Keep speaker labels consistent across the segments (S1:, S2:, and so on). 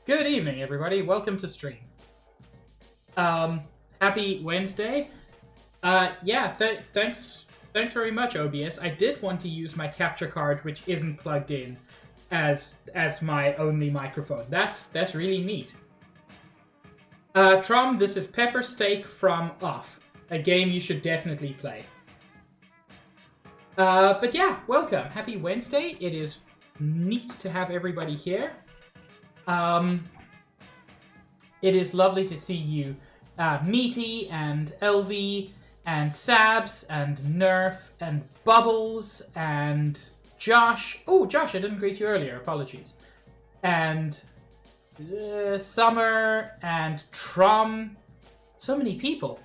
S1: Good evening, everybody. Welcome to stream. Happy Wednesday. Thanks very much, OBS. I did want to use my capture card, which isn't plugged in, as my only microphone. That's really neat. Trom, this is Pepper Steak from Off, a game you should definitely play. But yeah, welcome. Happy Wednesday. It is neat to have everybody here. It is lovely to see you, Meaty and LV and Sabs and Nerf and Bubbles and Josh. Oh, Josh, I didn't greet you earlier. Apologies. And Summer and Trom. So many people.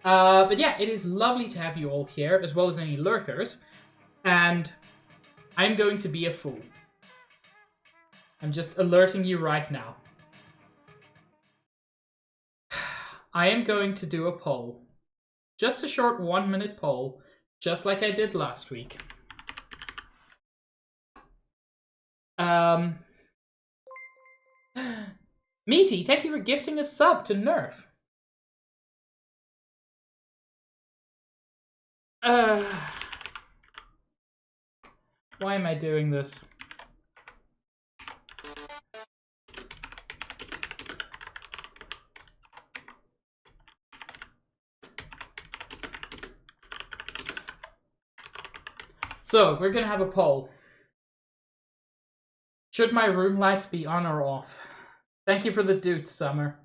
S1: But yeah, it is lovely to have you all here, as well as any lurkers. And I'm going to be a fool. I'm just alerting you right now. I am going to do a poll. Just a short 1-minute poll, just like I did last week. Meaty, thank you for gifting a sub to Nerf. Why am I doing this? So, we're gonna have a poll. Should my room lights be on or off? Thank you for the dude, Summer.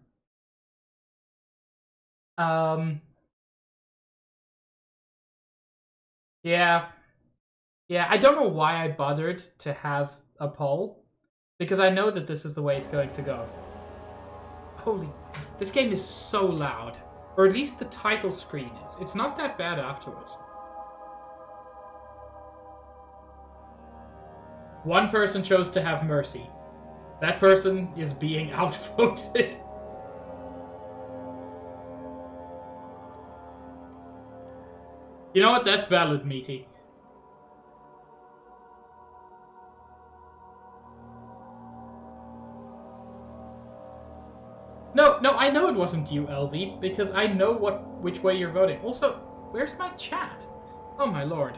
S1: Yeah, I don't know why I bothered to have a poll, because I know that this is the way it's going to go. Holy, this game is so loud. Or at least the title screen is. It's not that bad afterwards. One person chose to have mercy. That person is being outvoted. You know what? That's valid, Meaty. No, I know it wasn't you, LV, because I know which way you're voting. Also, where's my chat? Oh my lord.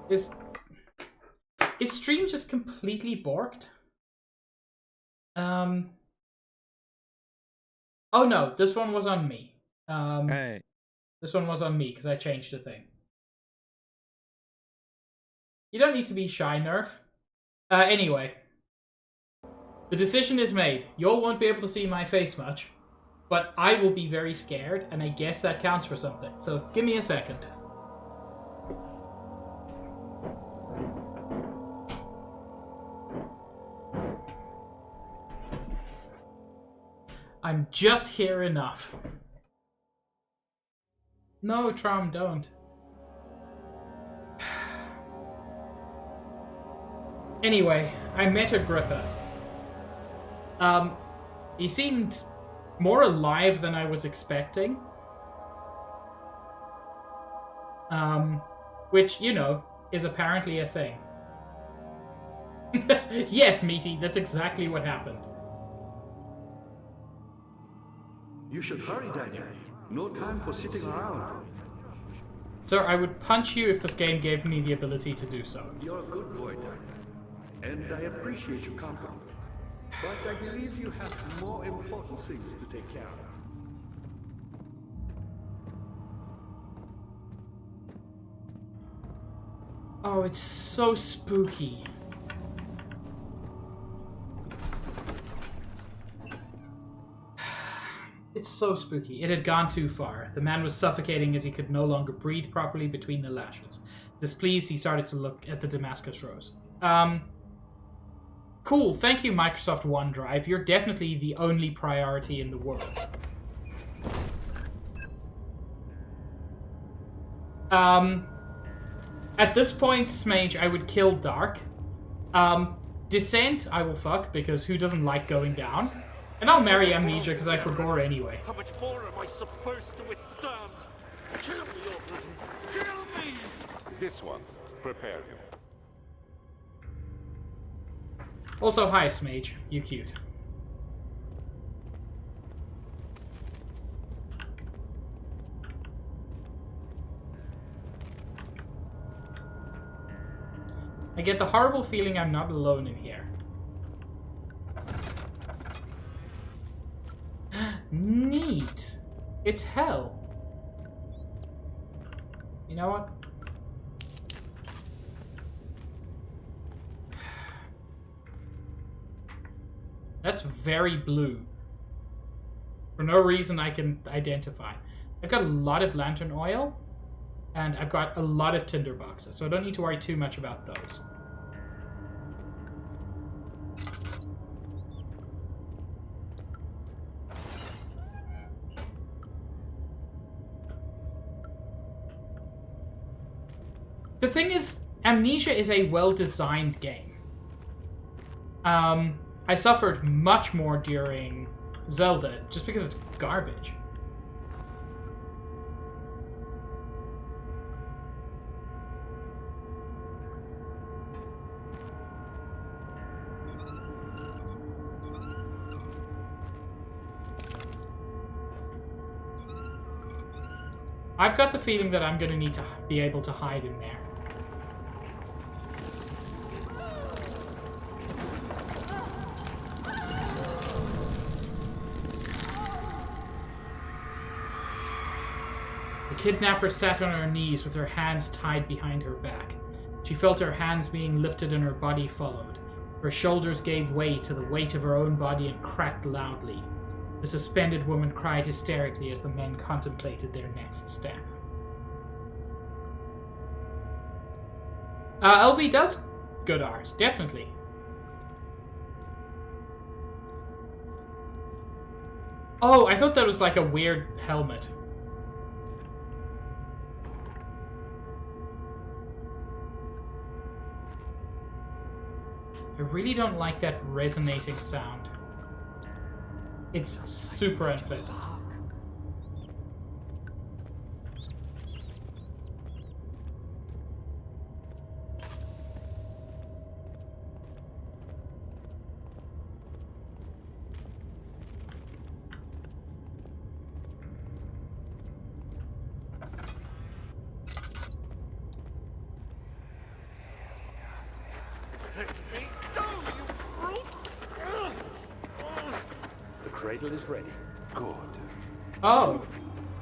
S1: Is stream just completely borked? Oh no, this one was on me.
S2: Hey.
S1: This one was on me because I changed the thing. You don't need to be shy, Nerf. Anyway. The decision is made. Y'all won't be able to see my face much, but I will be very scared, and I guess that counts for something. So give me a second. I'm just here enough. No, Trom, don't. Anyway, I met Agrippa. He seemed more alive than I was expecting. Which, you know, is apparently a thing. Yes, Meaty, that's exactly what happened.
S3: You should hurry, Daniel. No time for sitting around.
S1: Sir, I would punch you if this game gave me the ability to do so.
S3: You're a good boy, Daniel. And I appreciate your company. But I believe you have more important things to take care of.
S1: Oh, it's so spooky. It's so spooky. It had gone too far. The man was suffocating as he could no longer breathe properly between the lashes. Displeased, he started to look at the Damascus Rose. Cool, thank you, Microsoft OneDrive. You're definitely the only priority in the world. At this point, Smage, I would kill Dark. Descent, I will fuck, because who doesn't like going down? And I'll marry Amnesia, because I forgot anyway.
S4: How much more am I supposed to withstand? Kill me, Aubrey! Kill me!
S5: This one, prepare him.
S1: Also, hi, Smage. You cute. I get the horrible feeling I'm not alone in here. Neat. It's hell. You know what? That's very blue. For no reason I can identify. I've got a lot of lantern oil, and I've got a lot of tinder boxes, so I don't need to worry too much about those. The thing is, Amnesia is a well-designed game. I suffered much more during Zelda, just because it's garbage. I've got the feeling that I'm going to need to be able to hide in there. The kidnapper sat on her knees with her hands tied behind her back. She felt her hands being lifted and her body followed. Her shoulders gave way to the weight of her own body and cracked loudly. The suspended woman cried hysterically as the men contemplated their next step. LV does good art, definitely. Oh, I thought that was like a weird helmet. I really don't like that resonating sound. It's super unpleasant.
S3: The cradle is ready.
S5: Good.
S1: Oh,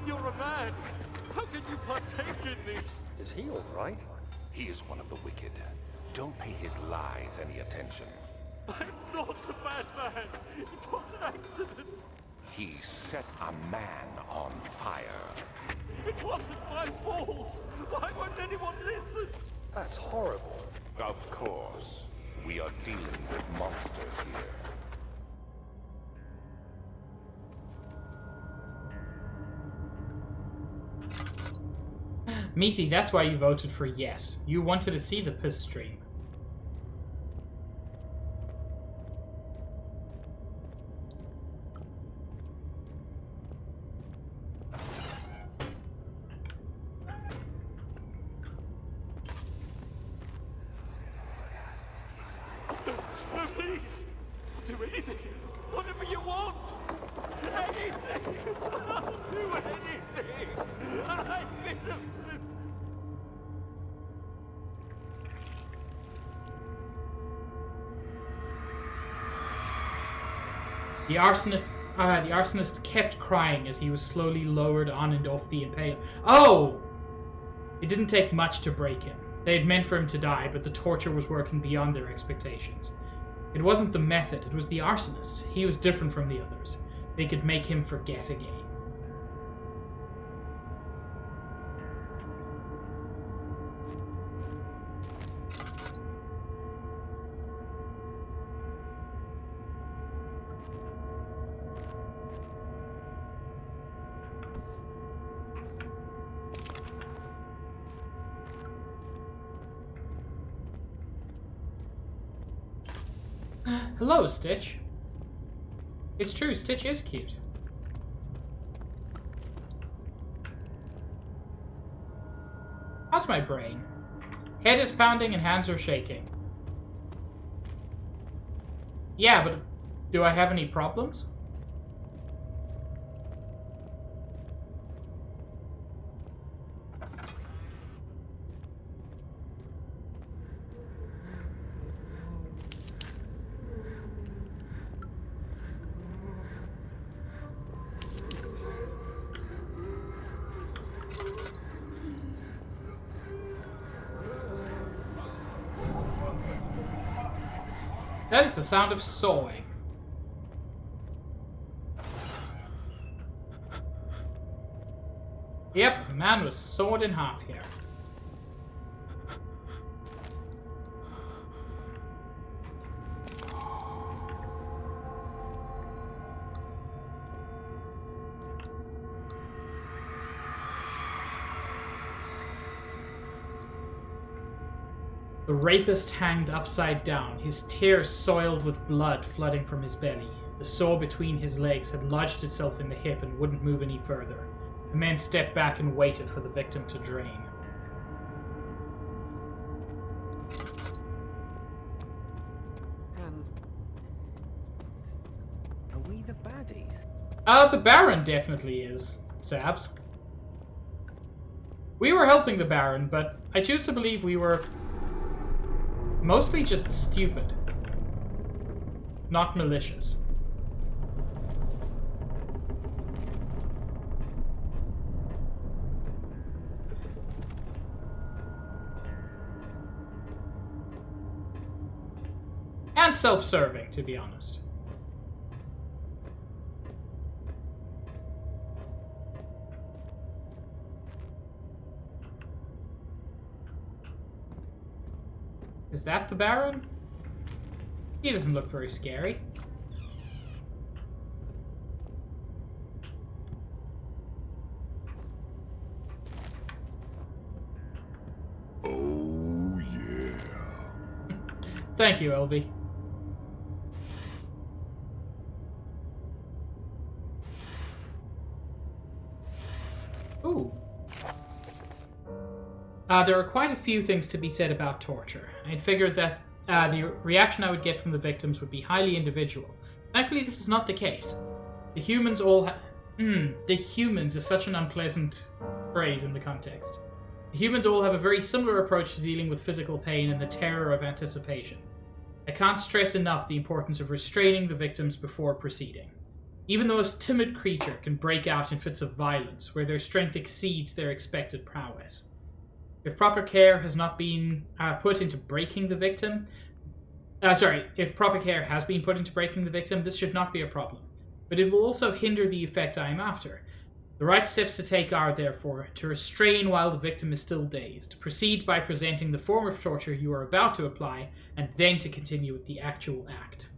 S4: You're a man. How can you partake in this?
S3: Is he all right?
S5: He is one of the wicked. Don't pay his lies any attention.
S4: I'm not a bad man. It was an accident.
S5: He set a man on fire.
S4: It wasn't my fault. Why won't anyone listen?
S3: That's horrible.
S5: Of course. We are dealing with monsters here.
S1: Meaty, that's why you voted for yes. You wanted to see the piss stream.
S4: No, please. Do anything. Whatever you want. Anything. I'll do anything. I'm innocent.
S1: The arsonist kept crying as he was slowly lowered on and off the impale. Oh! It didn't take much to break him. They had meant for him to die, but the torture was working beyond their expectations. It wasn't the method, it was the arsonist. He was different from the others. They could make him forget again. Hello, Stitch. It's true, Stitch is cute. How's my brain? Head is pounding and hands are shaking. Yeah, but do I have any problems? That is the sound of sawing. Yep, the man was sawed in half here. The rapist hanged upside down, his tears soiled with blood flooding from his belly. The saw between his legs had lodged itself in the hip and wouldn't move any further. The men stepped back and waited for the victim to drain.
S2: Hans, are we the baddies?
S1: The Baron definitely is, Zabs. We were helping the Baron, but I choose to believe we were mostly just stupid. Not malicious. And self-serving, to be honest. Is that the Baron? He doesn't look very scary.
S5: Oh, yeah.
S1: Thank you, LV. Ooh. There are quite a few things to be said about torture. I'd figured that the reaction I would get from the victims would be highly individual. Thankfully, this is not the case. The humans all the humans is such an unpleasant phrase in the context. The humans all have a very similar approach to dealing with physical pain and the terror of anticipation. I can't stress enough the importance of restraining the victims before proceeding. Even the most timid creature can break out in fits of violence where their strength exceeds their expected prowess. If proper care has not been put into breaking the victim, if proper care has been put into breaking the victim, this should not be a problem. But it will also hinder the effect I am after. The right steps to take are, therefore, to restrain while the victim is still dazed, proceed by presenting the form of torture you are about to apply, and then to continue with the actual act.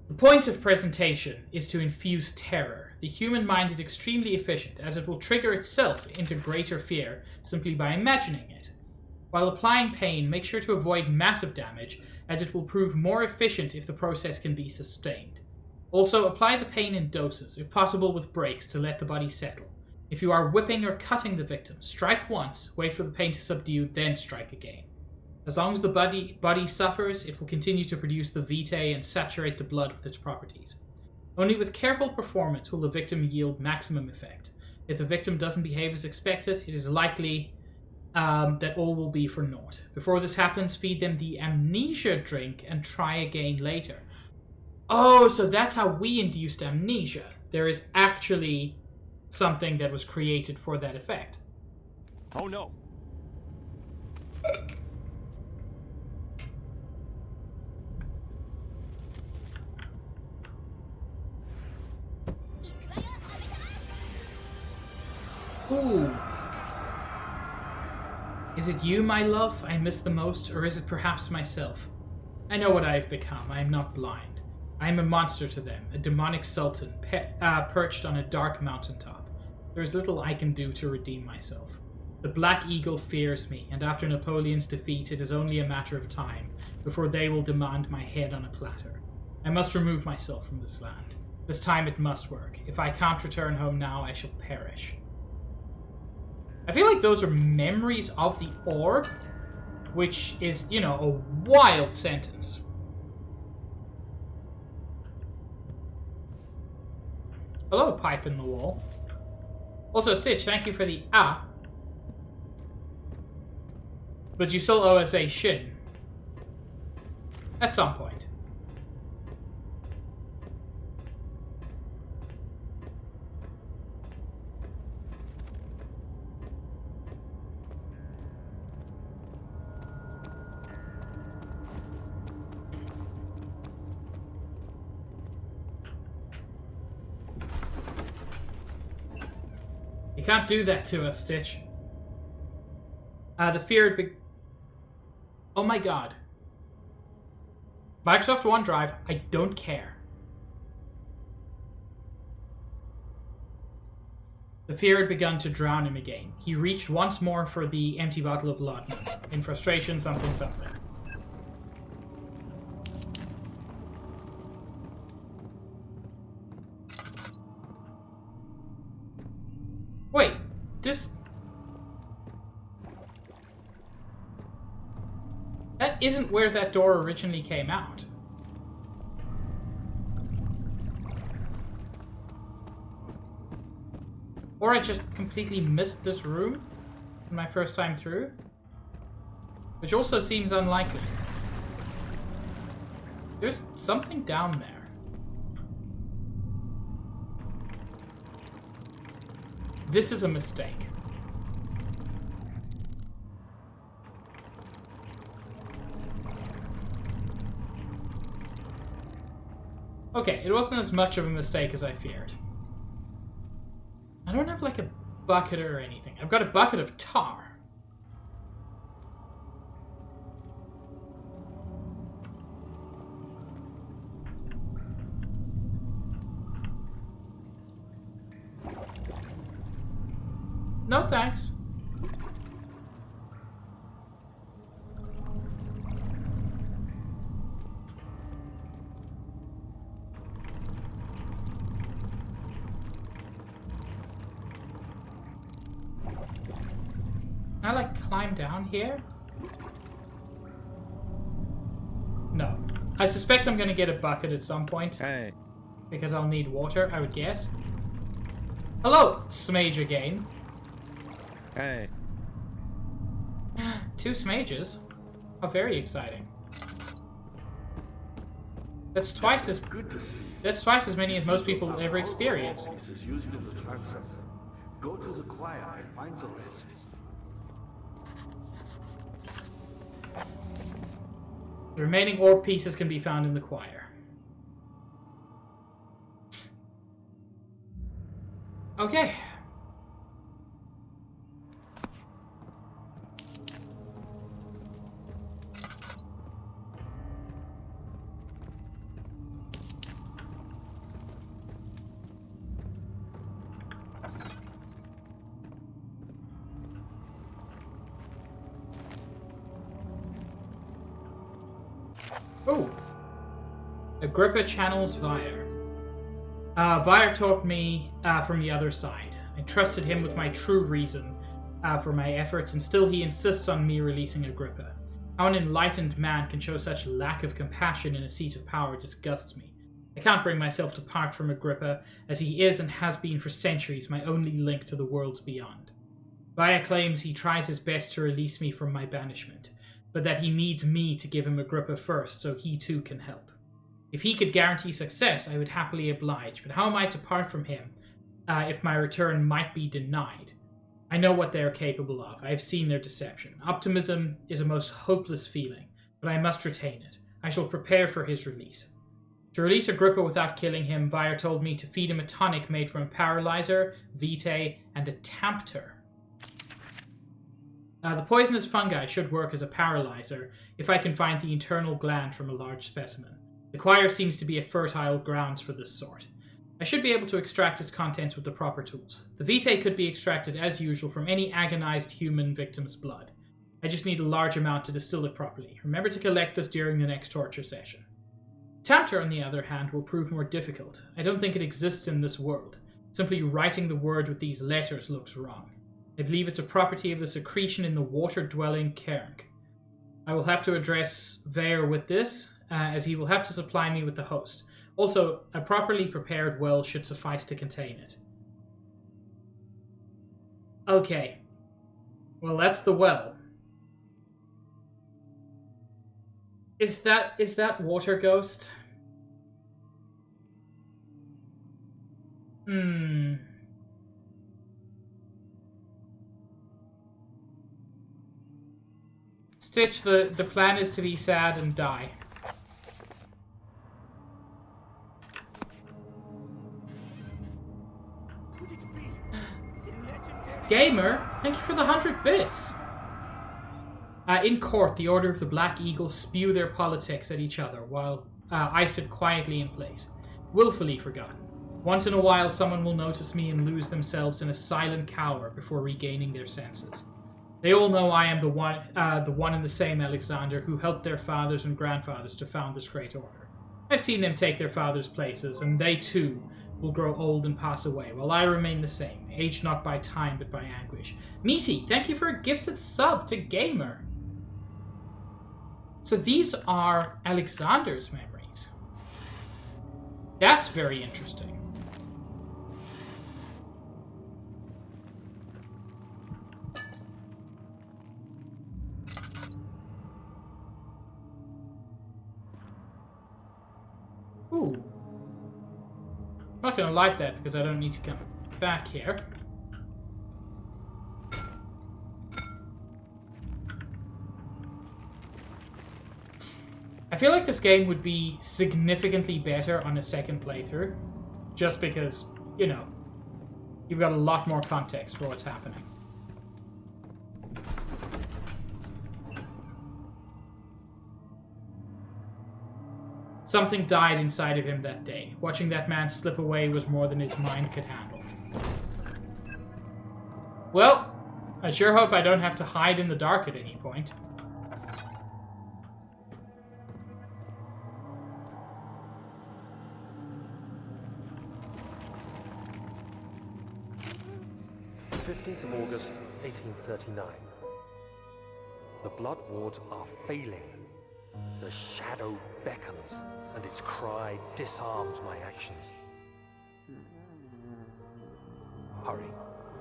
S1: The point of presentation is to infuse terror. The human mind is extremely efficient, as it will trigger itself into greater fear simply by imagining it. While applying pain, make sure to avoid massive damage, as it will prove more efficient if the process can be sustained. Also, apply the pain in doses, if possible with breaks, to let the body settle. If you are whipping or cutting the victim, strike once, wait for the pain to subdue, then strike again. As long as the body suffers, it will continue to produce the vitae and saturate the blood with its properties. Only with careful performance will the victim yield maximum effect. If the victim doesn't behave as expected, it is likely that all will be for naught. Before this happens, feed them the amnesia drink and try again later. Oh, so that's how we induced amnesia. There is actually something that was created for that effect.
S4: Oh no.
S1: Ooh. Is it you, my love, I miss the most, or is it perhaps myself? I know what I have become. I am not blind. I am a monster to them, a demonic sultan perched on a dark mountaintop. There is little I can do to redeem myself. The Black Eagle fears me, and after Napoleon's defeat, it is only a matter of time before they will demand my head on a platter. I must remove myself from this land. This time it must work. If I can't return home now, I shall perish. I feel like those are memories of the orb, which is, you know, a wild sentence. Hello, pipe in the wall. Also, Stitch, thank you for the but you still owe us a shin. At some point. You can't do that to us, Stitch. The feared big... Oh my god. Microsoft OneDrive, I don't care. The fear had begun to drown him again. He reached once more for the empty bottle of laudanum. In frustration, something. Wait, this... That isn't where that door originally came out. Or I just completely missed this room my first time through. Which also seems unlikely. There's something down there. This is a mistake. Okay, it wasn't as much of a mistake as I feared. I don't have like a bucket or anything. I've got a bucket of tar. No thanks. Can I like climb down here? No. I suspect I'm gonna get a bucket at some point.
S2: Hey.
S1: Because I'll need water, I would guess. Hello, Smage again.
S2: Hey.
S1: 2 Smages? How very exciting. That's twice as
S3: Good to see.
S1: That's twice as many as most people will ever experience.
S3: Pieces used in the transom. Go to the choir and find the rest.
S1: The remaining orb pieces can be found in the choir. Okay. Oh, Agrippa channels Vire. Vire taught me from the other side. I trusted him with my true reason for my efforts, and still he insists on me releasing Agrippa. How an enlightened man can show such lack of compassion in a seat of power disgusts me. I can't bring myself to part from Agrippa, as he is and has been for centuries my only link to the worlds beyond. Vire claims he tries his best to release me from my banishment, but that he needs me to give him Agrippa first so he too can help. If he could guarantee success, I would happily oblige, but how am I to part from him if my return might be denied? I know what they are capable of. I have seen their deception. Optimism is a most hopeless feeling, but I must retain it. I shall prepare for his release. To release Agrippa without killing him, Vire told me to feed him a tonic made from paralyzer, vitae, and a tampter. The poisonous fungi should work as a paralyzer if I can find the internal gland from a large specimen. The choir seems to be a fertile grounds for this sort. I should be able to extract its contents with the proper tools. The vitae could be extracted as usual from any agonized human victim's blood. I just need a large amount to distill it properly. Remember to collect this during the next torture session. Tampter, on the other hand, will prove more difficult. I don't think it exists in this world. Simply writing the word with these letters looks wrong. I believe it's a property of the secretion in the water-dwelling Kernk. I will have to address Vare with this, as he will have to supply me with the host. Also, a properly prepared well should suffice to contain it. Okay. Well, that's the well. Is that Water Ghost? Stitch, the plan is to be sad and die.
S4: Could it be the
S1: Gamer, thank you for the 100 bits. In court, the Order of the Black Eagle spew their politics at each other while I sit quietly in place, willfully forgotten. Once in a while, someone will notice me and lose themselves in a silent cower before regaining their senses. They all know I am the one and the same Alexander who helped their fathers and grandfathers to found this great order. I've seen them take their fathers' places, and they too will grow old and pass away, while I remain the same, aged not by time but by anguish. Meaty, thank you for a gifted sub to Gamer. So these are Alexander's memories. That's very interesting. Ooh. I'm not going to light that because I don't need to come back here. I feel like this game would be significantly better on a second playthrough, just because, you know, you've got a lot more context for what's happening. Something died inside of him that day. Watching that man slip away was more than his mind could handle. Well, I sure hope I don't have to hide in the dark at any point.
S6: "15th of August, 1839. The blood wards are failing. The shadow beckons, and its cry disarms my actions. Hurry.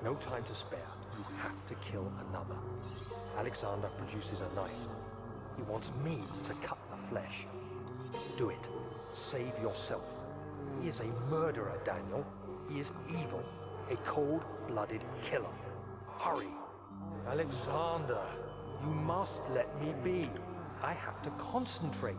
S6: No time to spare. You have to kill another. Alexander produces a knife. He wants me to cut the flesh. Do it. Save yourself. He is a murderer, Daniel. He is evil. A cold-blooded killer. Hurry. Alexander, you must let me be. I have to concentrate.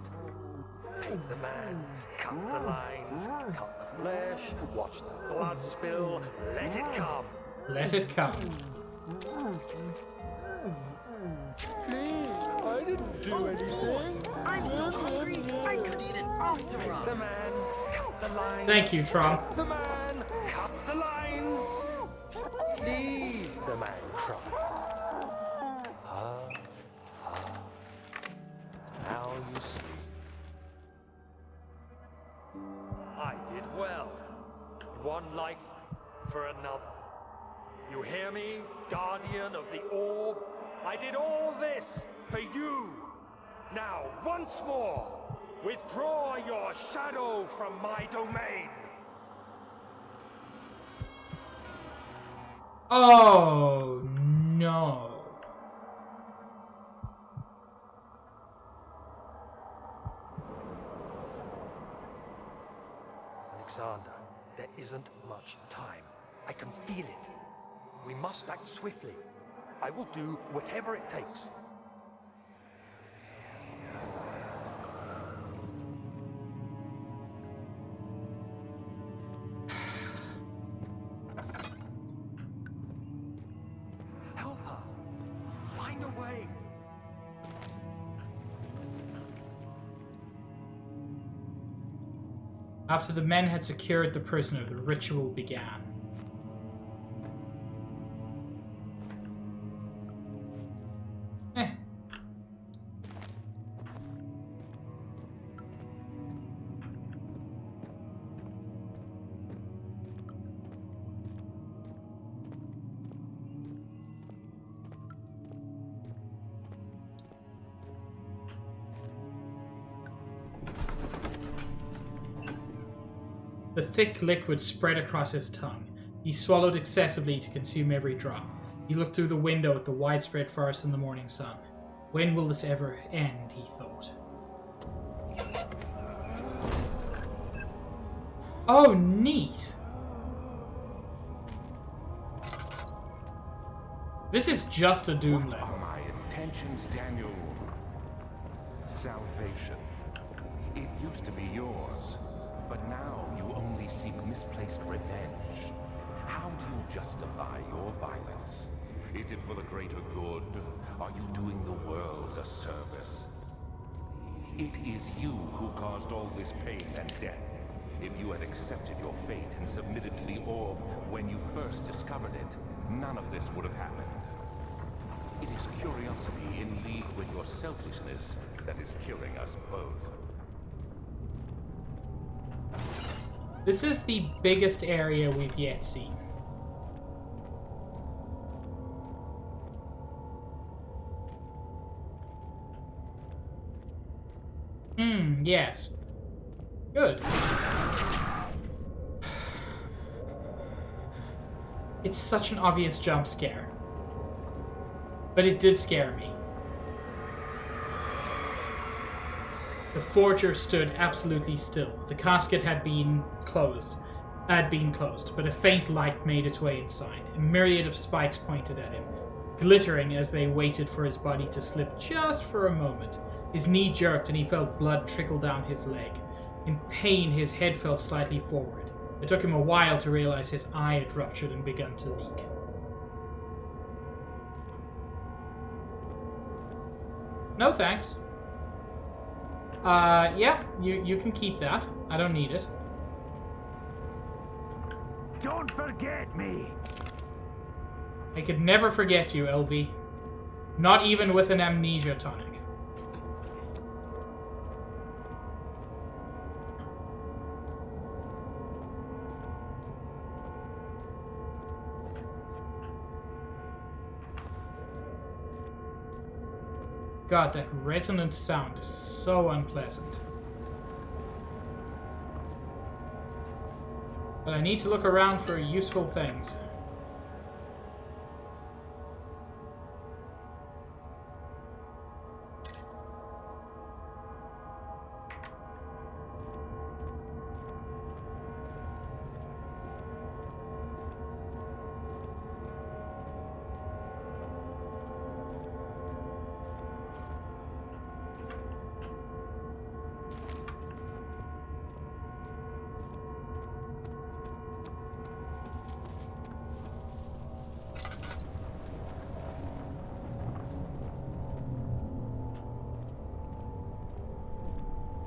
S6: Paint the man, cut the lines, cut the flesh, watch the blood spill, let it come.
S1: Let it come.
S6: Please, I didn't do anything.
S7: I'm so hungry, I could eat an octorok.
S6: The man, cut the lines.
S1: Thank you, Tron.
S6: The man, cut the lines. Please, the man cries. Now you see. I did well. One life for another. You hear me, guardian of the orb? I did all this for you. Now, once more, withdraw your shadow from my domain.
S1: Oh, no.
S6: Alexander, there isn't much time. I can feel it. We must act swiftly. I will do whatever it takes. Help her. Find a way.
S1: After the men had secured the prisoner, the ritual began. The thick liquid spread across his tongue. He swallowed excessively to consume every drop. He looked through the window at the widespread forest in the morning sun. When will this ever end, he thought. Oh, neat! This is just a Doom
S5: What
S1: level.
S5: are my intentions, Daniel? Salvation. It used to be yours, but now you only seek misplaced revenge. How How do you justify your violence? Is it for the greater good? Are you doing the world a service? It is you who caused all this pain and death. If you had accepted your fate and submitted to the orb when you first discovered it, none of this would have happened. It is curiosity in league with your selfishness that is killing us both.
S1: This is the biggest area we've yet seen. Yes. Good. It's such an obvious jump scare. But it did scare me. The forger stood absolutely still. The casket had been closed, but a faint light made its way inside. A myriad of spikes pointed at him, glittering as they waited for his body to slip just for a moment. His knee jerked and he felt blood trickle down his leg. In pain, his head fell slightly forward. It took him a while to realize his eye had ruptured and begun to leak. No thanks. Yeah, you can keep that. I don't need it.
S8: Don't forget me!
S1: I could never forget you, LV. Not even with an amnesia tonic. God, that resonant sound is so unpleasant. But I need to look around for useful things.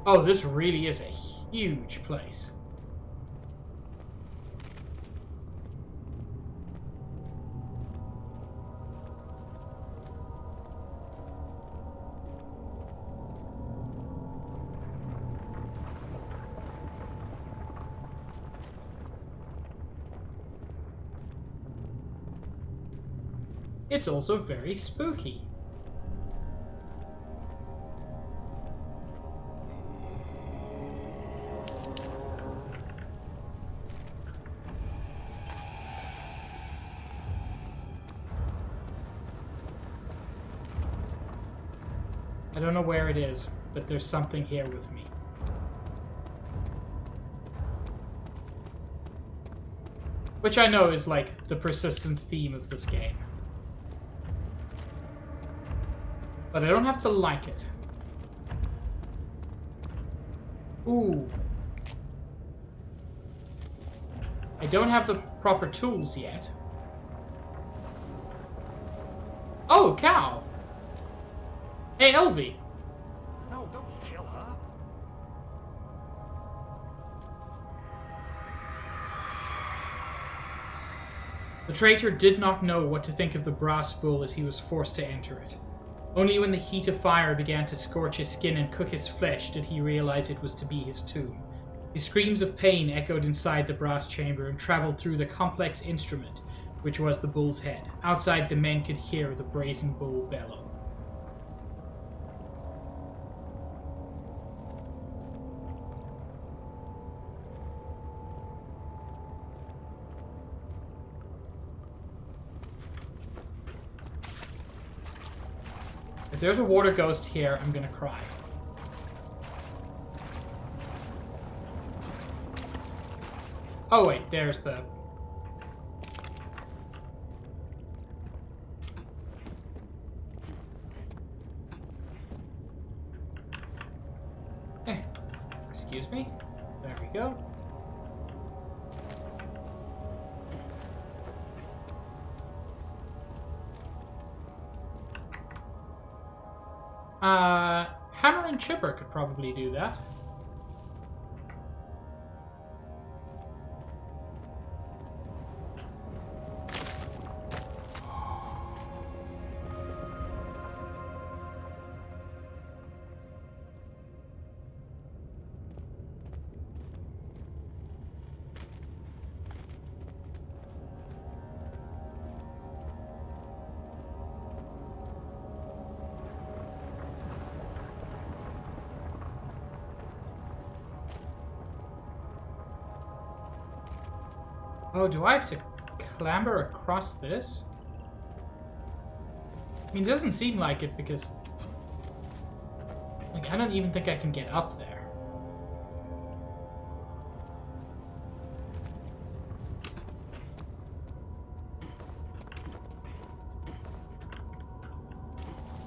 S1: Oh, this really is a huge place. It's also very spooky. I don't know where it is, but there's something here with me. Which I know is like the persistent theme of this game. But I don't have to like it. Ooh. I don't have the proper tools yet. Oh, cow! Hey, Elvie!
S6: No, don't kill her.
S1: The traitor did not know what to think of the brass bull as he was forced to enter it. Only when the heat of fire began to scorch his skin and cook his flesh did he realize it was to be his tomb. His screams of pain echoed inside the brass chamber and traveled through the complex instrument, which was the bull's head. Outside, the men could hear the brazen bull bellow. If there's a water ghost here, I'm gonna cry. Oh wait, there's the... Excuse me. There we go. Hammer and Chipper could probably do that. Oh, do I have to clamber across this? I mean, it doesn't seem like it because... Like, I don't even think I can get up there.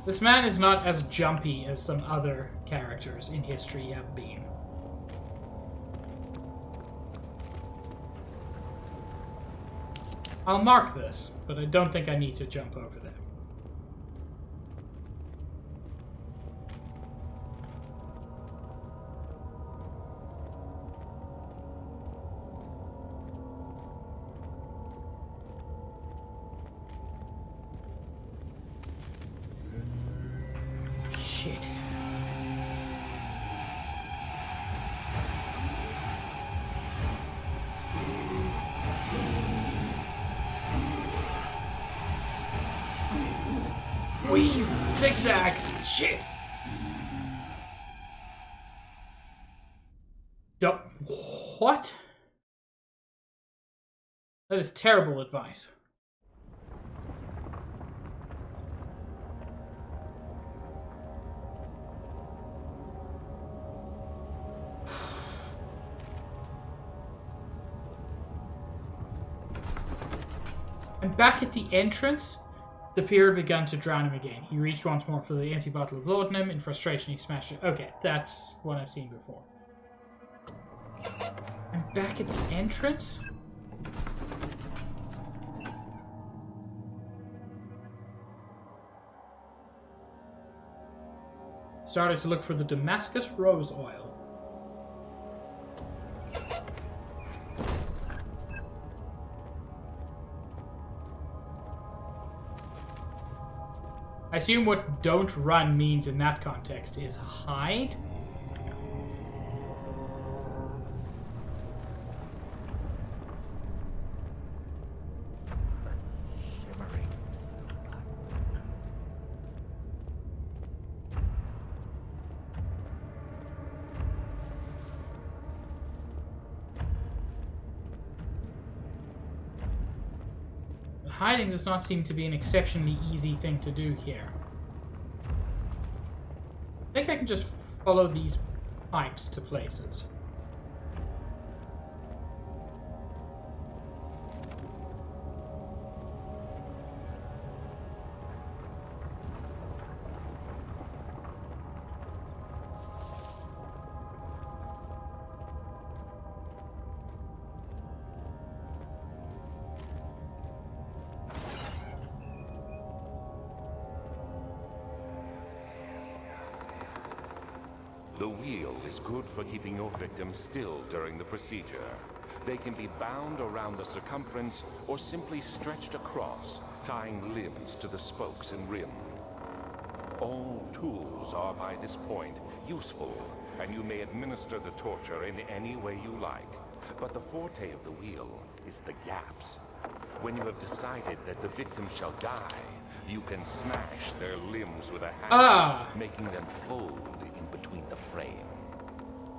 S1: This man is not as jumpy as some other characters in history have been. I'll mark this, but I don't think I need to jump over there. Shit. Weave! Zigzag! Shit! What? That is terrible advice. And back at the entrance, the fear began to drown him again. He reached once more for the empty bottle of laudanum. In frustration, he smashed it. Okay, that's what I've seen before. And back at the entrance? Started to look for the Damascus rose oil. I assume what don't run means in that context is hide.
S6: Shimmering.
S1: Hiding does not seem to be an exceptionally easy thing to do here. I think I can just follow these pipes to places.
S5: The wheel is good for keeping your victim still during the procedure. They can be bound around the circumference or simply stretched across, tying limbs to the spokes and rim. All tools are by this point useful, and you may administer the torture in any way you like. But the forte of the wheel is the gaps. When you have decided that the victim shall die, you can smash their limbs with a hammer, making them fold in between the frame.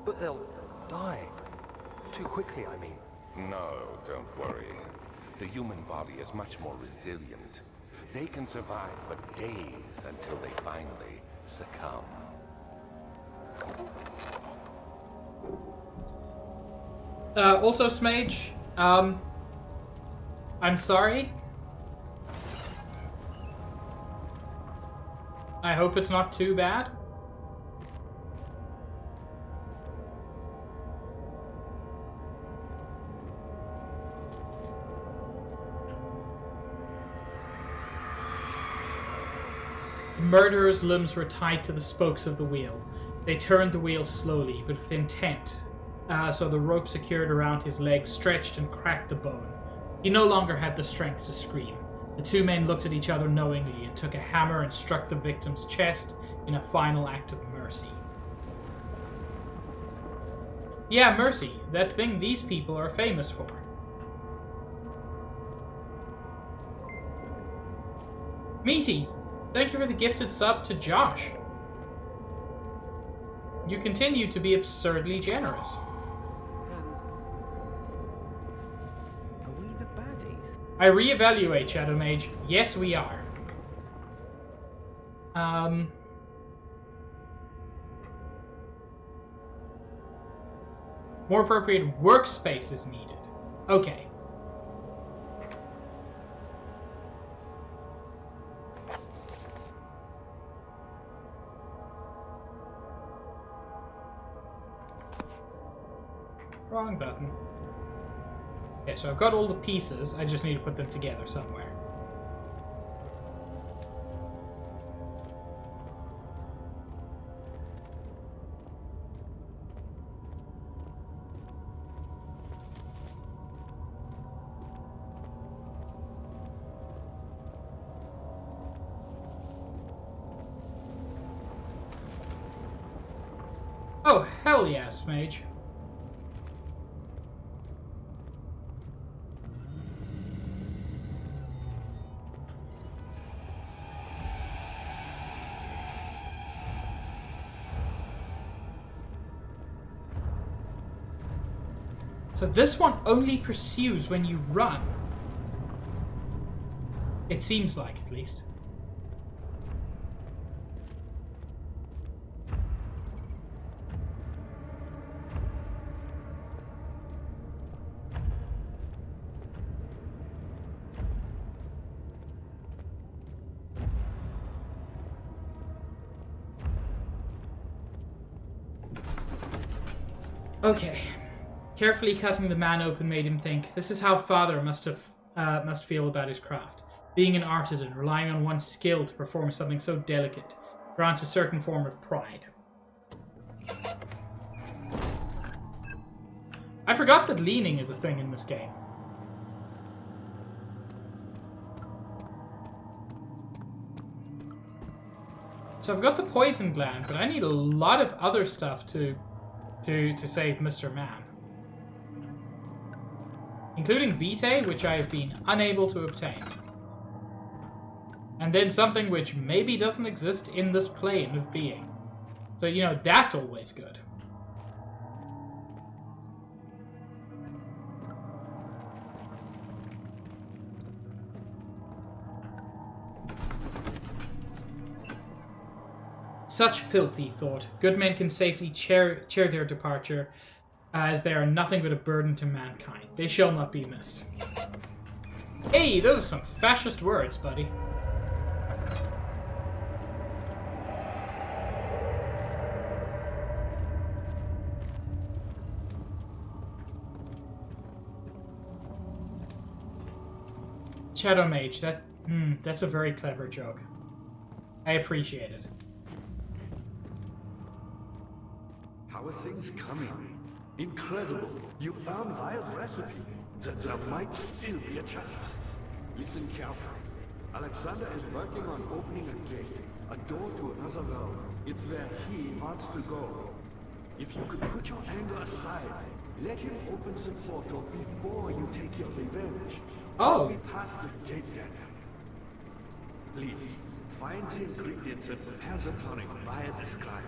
S6: But they'll die. Too quickly, I mean.
S5: No, don't worry. The human body is much more resilient. They can survive for days until they finally succumb.
S1: Also, Smage, I'm sorry. I hope it's not too bad. Murderer's limbs were tied to the spokes of the wheel. They turned the wheel slowly, but with intent, so the rope secured around his legs stretched and cracked the bone. He no longer had the strength to scream. The two men looked at each other knowingly and took a hammer and struck the victim's chest in a final act of mercy. Yeah, mercy. That thing these people are famous for. Meaty, thank you for the gifted sub to Josh. You continue to be absurdly generous.
S2: Are we the baddies?
S1: I reevaluate, Shadow Mage. Yes, we are. More appropriate workspace is needed. Okay. Wrong button. Okay, so I've got all the pieces. I just need to put them together somewhere. Oh, hell yes, Mage. So this one only pursues when you run. It seems like, at least. Okay. Carefully cutting the man open made him think, this is how Father must feel about his craft. Being an artisan, relying on one's skill to perform something so delicate, grants a certain form of pride. I forgot that leaning is a thing in this game. So I've got the poison gland, but I need a lot of other stuff to save Mr. Man. Including Vitae, which I have been unable to obtain. And then something which maybe doesn't exist in this plane of being. So, you know, that's always good. Such filthy thought. Good men can safely cheer their departure, as they are nothing but a burden to mankind. They shall not be missed. Hey, those are some fascist words, buddy. Shadow Mage, that's a very clever joke. I appreciate it.
S3: How are things coming? Incredible! You found Vile's recipe. There might still be a chance. Listen carefully. Alexander is working on opening a gate, a door to another realm. It's where he wants to go. If you could put your anger aside, let him open the portal before you take your revenge.
S1: Oh.
S3: We pass the gate, Daniel. Please, find the ingredients and prepare the tonic via the scribes.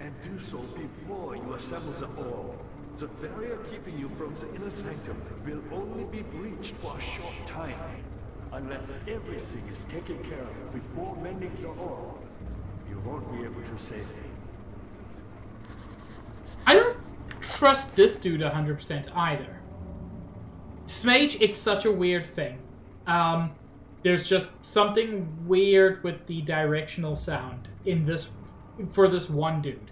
S3: And do so before you assemble the orb. The barrier keeping you from the inner sanctum will only be breached for a short time. Unless everything is taken care of before mending the orb, you won't be able to save me.
S1: I don't trust this dude 100% either. Smage, it's such a weird thing. There's just something weird with the directional sound in this, for this one dude.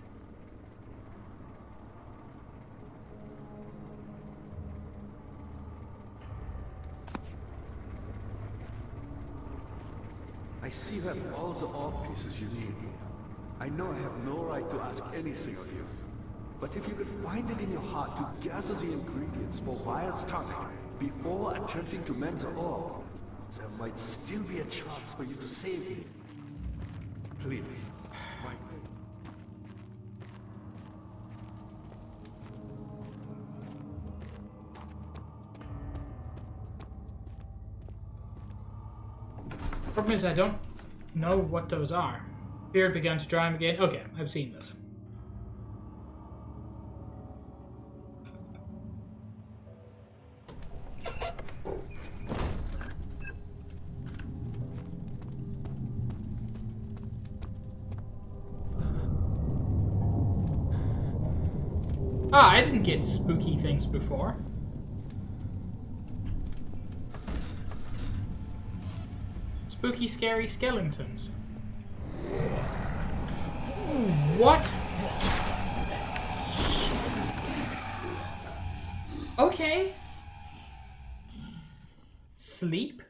S3: I I see you have all the orb pieces you need. I know I have no right to ask anything of you. But if you could find it in your heart to gather the ingredients for Vaya's tonic before attempting to mend the orb, there might still be a chance for you to save me. Please, my
S1: Problem is, I don't know what those are. Beard began to dry him again. Okay, I've seen this. Ah, I didn't get spooky things before. Spooky, scary skeletons. What? Okay. Sleep?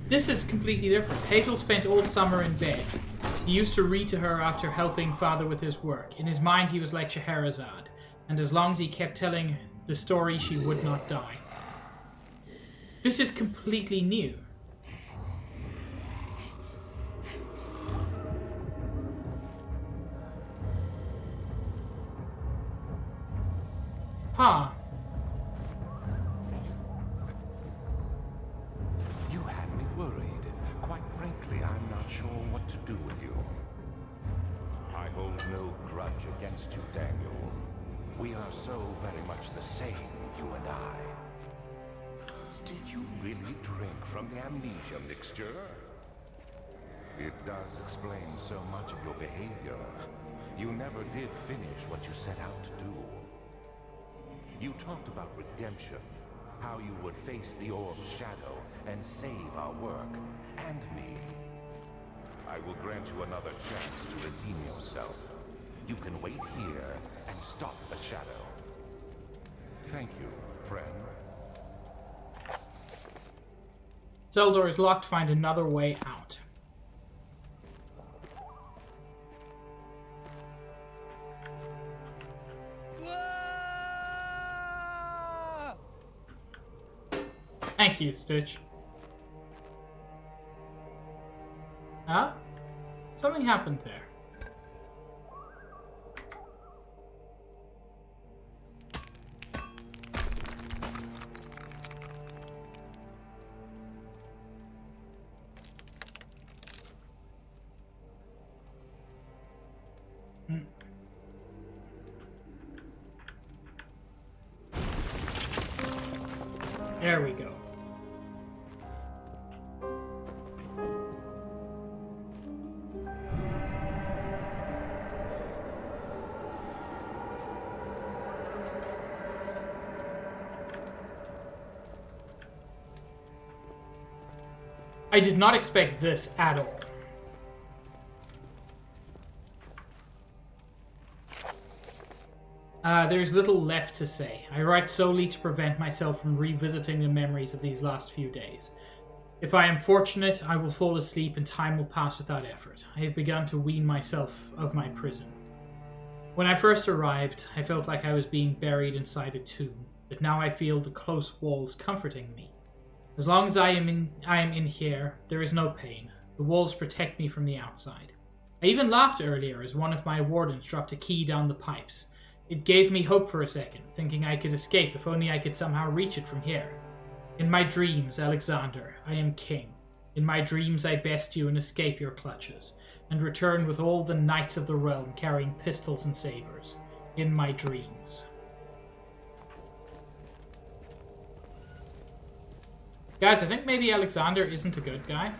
S1: This is completely different. Hazel spent all summer in bed. He used to read to her after helping father with his work. In his mind, he was like Scheherazade, and as long as he kept telling the story, she would not die. This is completely new. Huh.
S5: You had me worried. Quite frankly, I'm not sure what to do with you. I hold no grudge against you, Daniel. We are so very much the same, you and I. Did you really drink from the amnesia mixture? It does explain so much of your behavior. You never did finish what you set out to do. You talked about redemption, how you would face the orb's shadow and save our work, and me. I will grant you another chance to redeem yourself. You can wait here and stop the shadow. Thank you, friend.
S1: Cell door is locked. Find another way out. Thank you, Stitch. Huh? Something happened there. There we go. I did not expect this at all. There's little left to say. I write solely to prevent myself from revisiting the memories of these last few days. If I am fortunate, I will fall asleep and time will pass without effort. I have begun to wean myself of my prison. When I first arrived, I felt like I was being buried inside a tomb, but now I feel the close walls comforting me. As long as I am in here, there is no pain. The walls protect me from the outside. I even laughed earlier as one of my wardens dropped a key down the pipes. It gave me hope for a second, thinking I could escape if only I could somehow reach it from here. In my dreams, Alexander, I am king. In my dreams, I best you and escape your clutches, and return with all the knights of the realm carrying pistols and sabers. In my dreams. Guys, I think maybe Alexander isn't a good guy.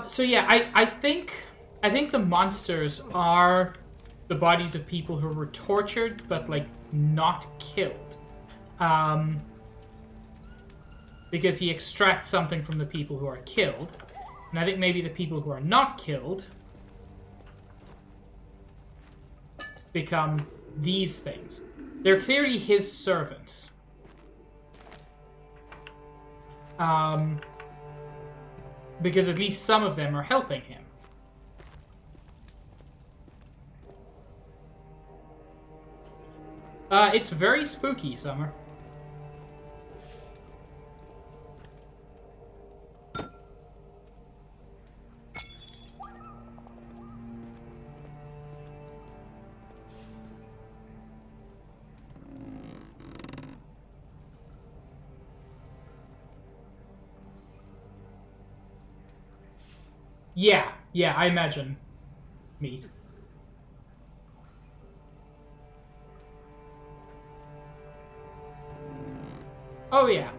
S1: So yeah, I think the monsters are the bodies of people who were tortured but like not killed. Because he extracts something from the people who are killed. And I think maybe the people who are not killed become these things. They're clearly his servants. Because at least some of them are helping him. It's very spooky, Summer. Yeah, I imagine meat. Oh, yeah.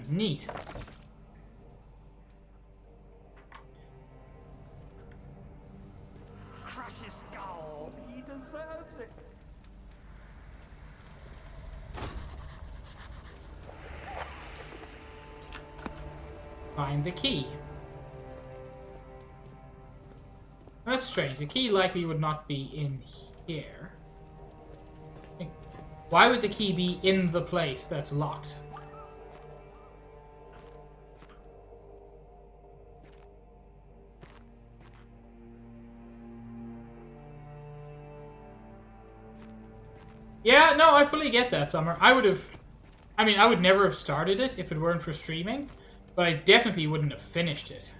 S1: Neat.
S8: Crush his skull. He deserves it.
S1: Find the key. That's strange. The key likely would not be in here. Why would the key be in the place that's locked? Yeah, no, I fully get that, Summer. I would never have started it if it weren't for streaming, but I definitely wouldn't have finished it.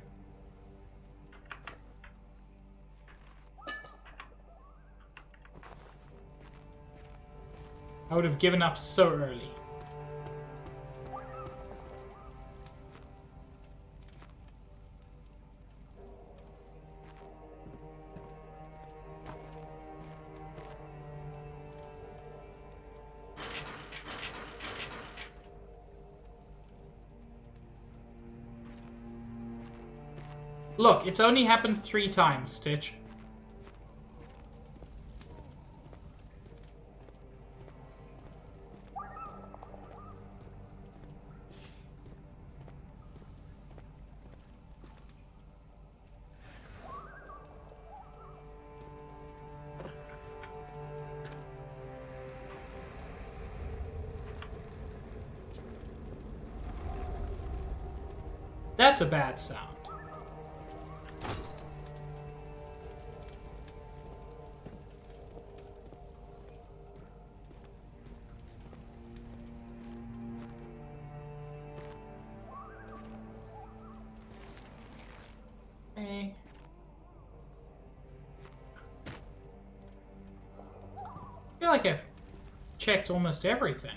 S1: I would have given up so early. Look, it's only happened 3 times, Stitch. That's a bad sound. I feel like I've checked almost everything.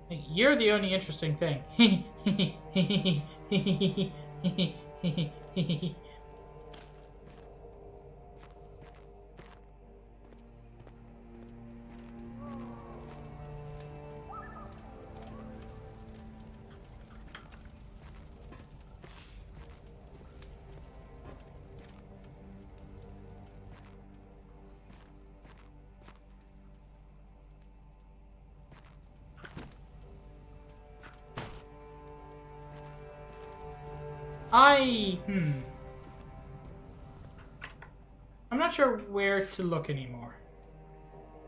S1: Hey, you're the only interesting thing. I'm not sure where to look anymore.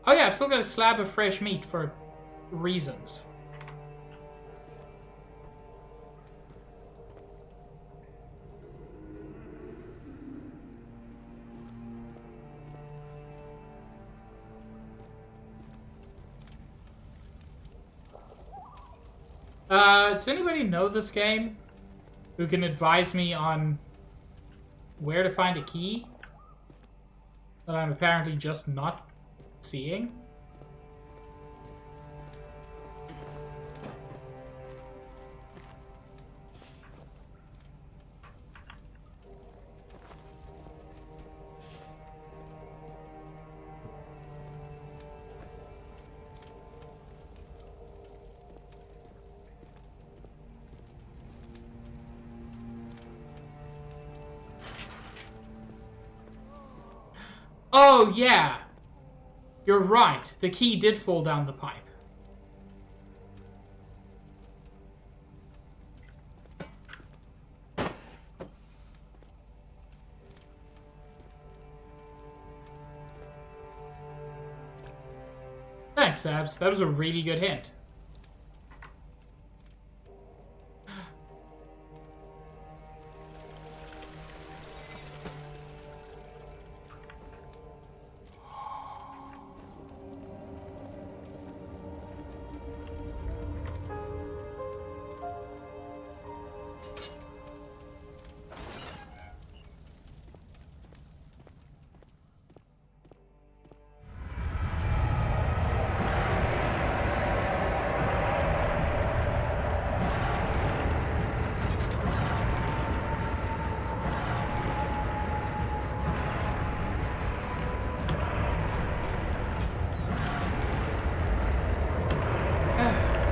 S1: Oh yeah, I've still got a slab of fresh meat for reasons. Does anybody know this game? Who can advise me on where to find a key that I'm apparently just not seeing? Oh, yeah. You're right. The key did fall down the pipe. Thanks, Abs. That was a really good hint.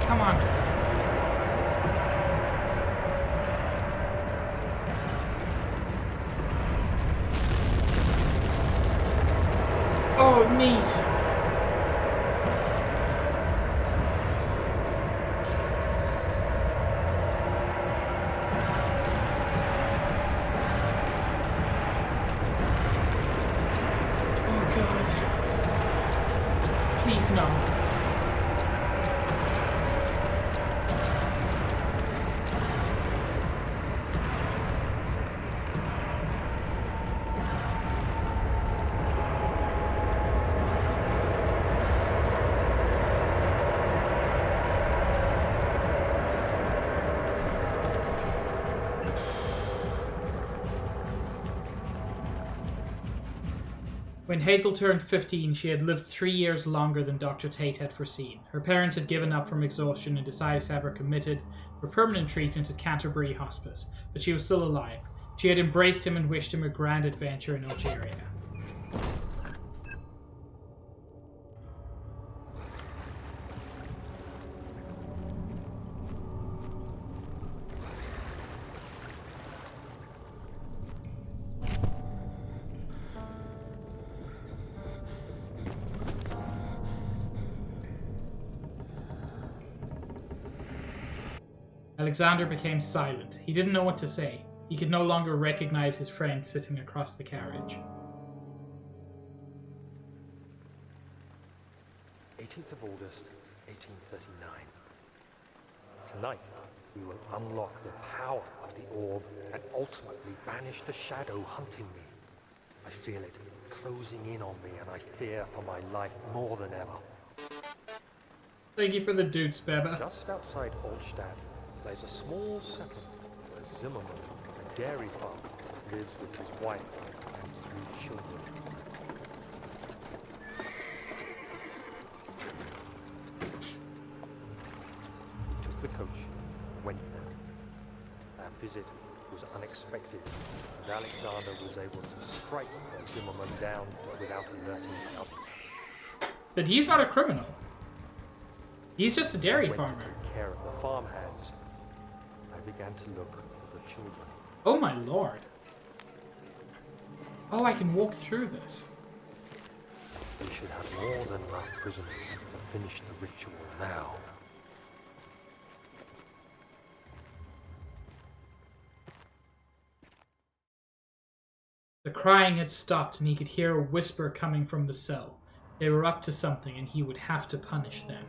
S1: Come on. Oh, neat. Oh, God. Please, no. When Hazel turned 15, she had lived 3 years longer than Dr. Tate had foreseen. Her parents had given up from exhaustion and decided to have her committed for permanent treatment at Canterbury Hospice, but she was still alive. She had embraced him and wished him a grand adventure in Algeria. Alexander became silent. He didn't know what to say. He could no longer recognize his friend sitting across the carriage.
S6: 18th of August, 1839. Tonight, we will unlock the power of the orb and ultimately banish the shadow hunting me. I feel it closing in on me and I fear for my life more than ever.
S1: Thank you for the dudes, Beba.
S6: Just outside Altstadt lies a small settlement where Zimmerman, a dairy farmer, lives with his wife and 3 children. We took the coach and went there. Our visit was unexpected, and Alexander was able to strike Zimmerman down without alerting others.
S1: But he's not a criminal. He's just a dairy
S6: Went
S1: farmer.
S6: to take care of the farmhands. I began to look for the children.
S1: Oh my lord. Oh, I can walk through this.
S6: We should have more than enough prisoners to finish the ritual now.
S1: The crying had stopped and he could hear a whisper coming from the cell. They were up to something and he would have to punish them.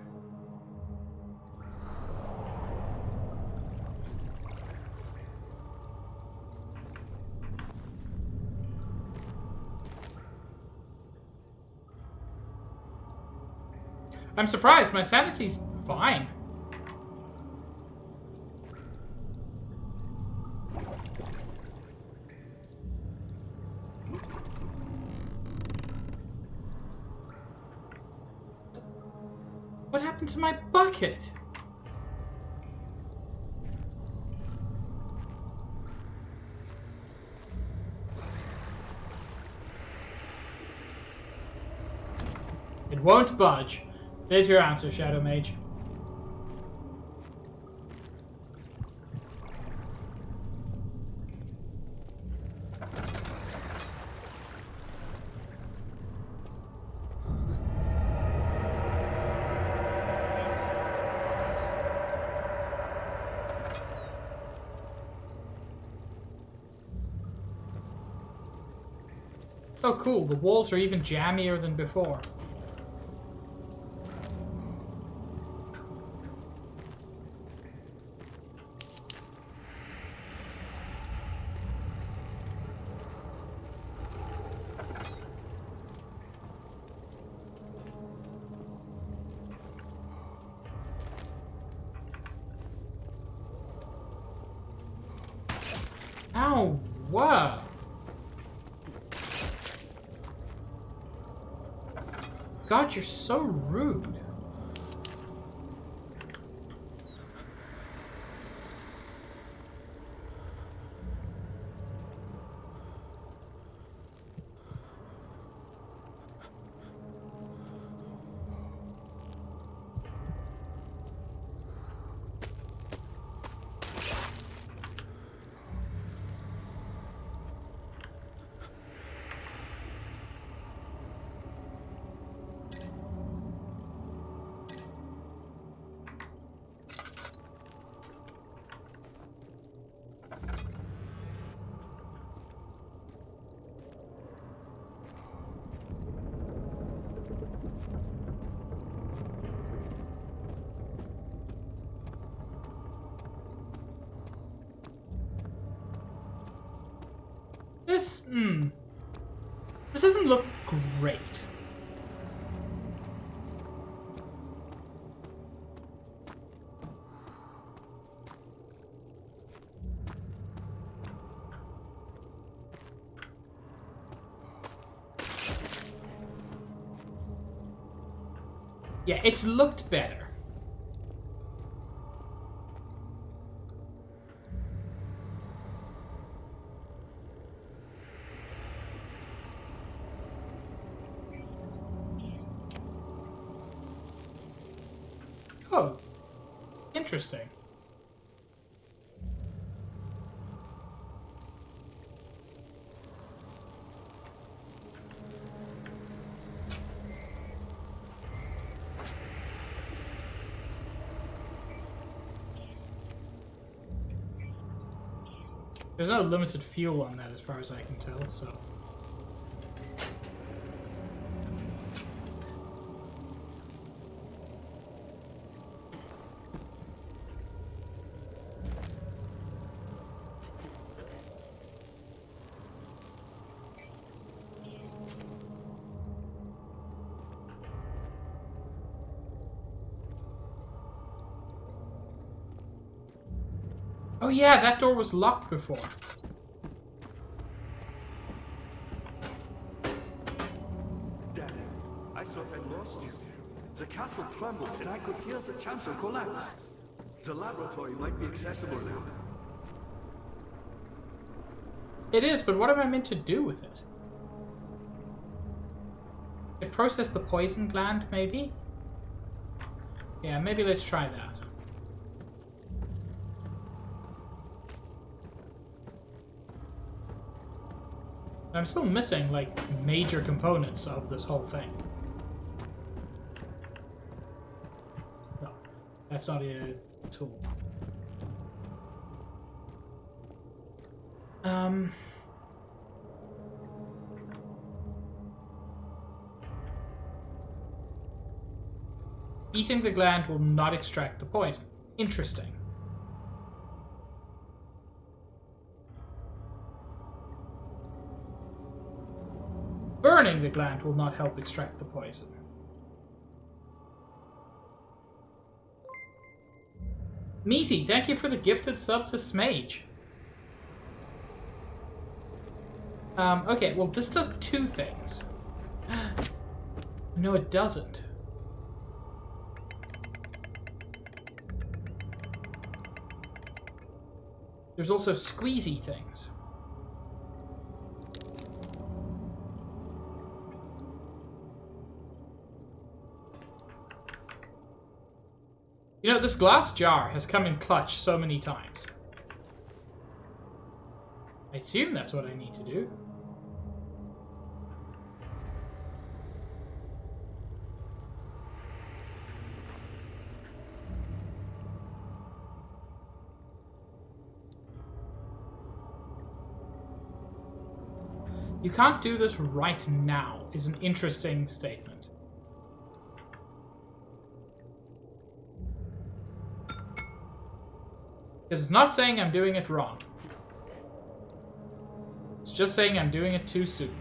S1: I'm surprised, my sanity's fine. happened to my bucket? It won't budge. There's your answer, Shadow Mage. Oh cool, the walls are even jammier than before. Ow, wow. God, you're so rude. This doesn't look great. Yeah, it's looked better. Oh, interesting. There's no limited fuel on that as far as I can tell, so... Oh yeah, that door was locked before.
S3: Dad, I thought I'd lost you. The castle trembled and I could hear the chancel collapse. The laboratory might be accessible now.
S1: It is, but what am I meant to do with it? It processed the poison gland, maybe? Yeah, maybe let's try that. I'm still missing, like, major components of this whole thing. No, that's not a tool. Eating the gland will not extract the poison. Interesting. Burning the gland will not help extract the poison. Meaty, thank you for the gifted sub to Smage. Okay, well this does two things. No, it doesn't. There's also squeezy things. You know, this glass jar has come in clutch so many times. I assume that's what I need to do. You can't do this right now is an interesting statement. Because it's not saying I'm doing it wrong. It's just saying I'm doing it too soon.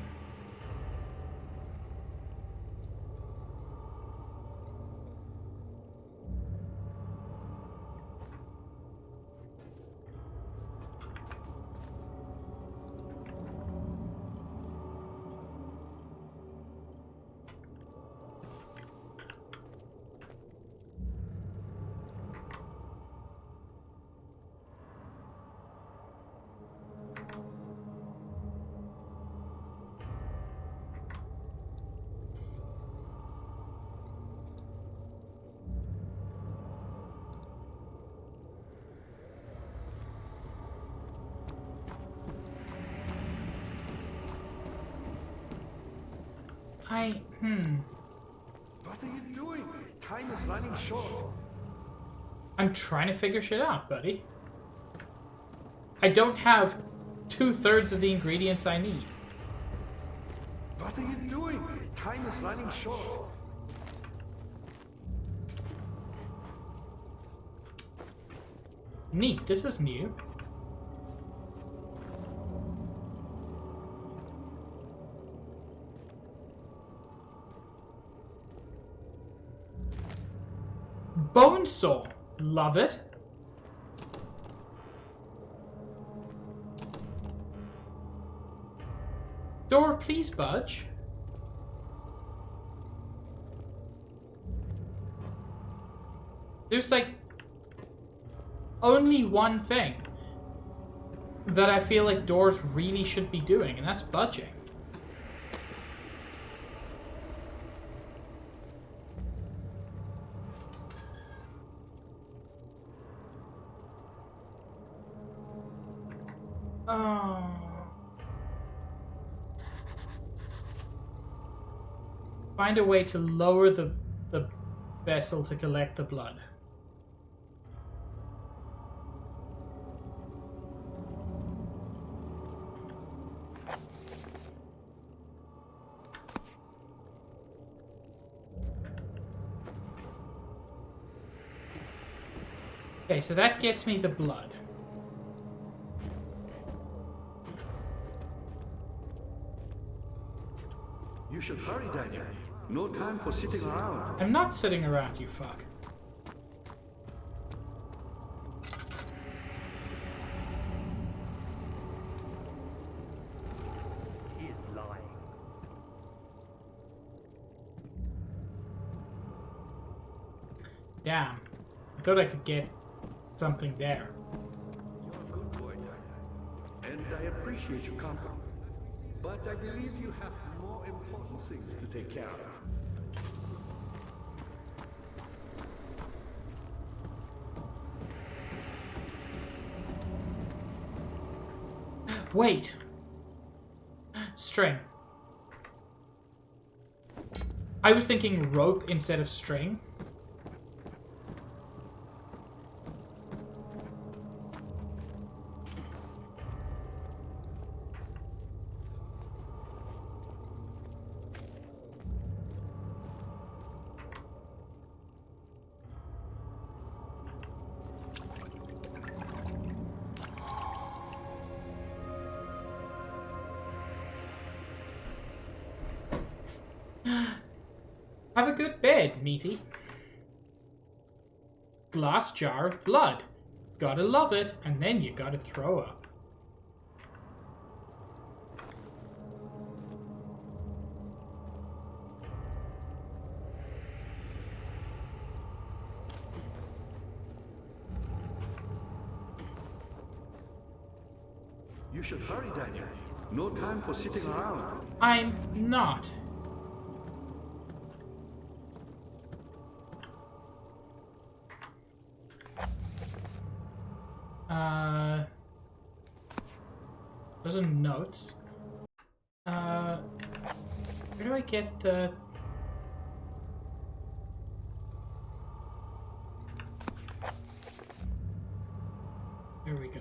S3: What are you doing? Time is running short.
S1: I'm trying to figure shit out, buddy. I don't have 2/3 of the ingredients I need.
S3: What are you doing? Time is running short.
S1: Neat, this is new. Bone saw. Love it. Door, please budge. There's like only one thing that I feel like doors really should be doing, and that's budging. Oh. Find a way to lower the vessel to collect the blood. Okay, so that gets me the blood.
S3: You should hurry, Daniel. No time for sitting around.
S1: I'm not sitting around, you fuck.
S6: He is lying.
S1: Damn. I thought I could get something there.
S3: You're a good boy, Daniel. And I appreciate your company. But I believe you have more important things to take care of.
S1: Wait. String. I was thinking rope instead of string. Have a good bed, meaty. Glass jar of blood. Gotta love it, and then you gotta throw up.
S3: You should hurry, Daniel. No time for sitting around.
S1: I'm not. Those are notes. Where do I get the... There we go.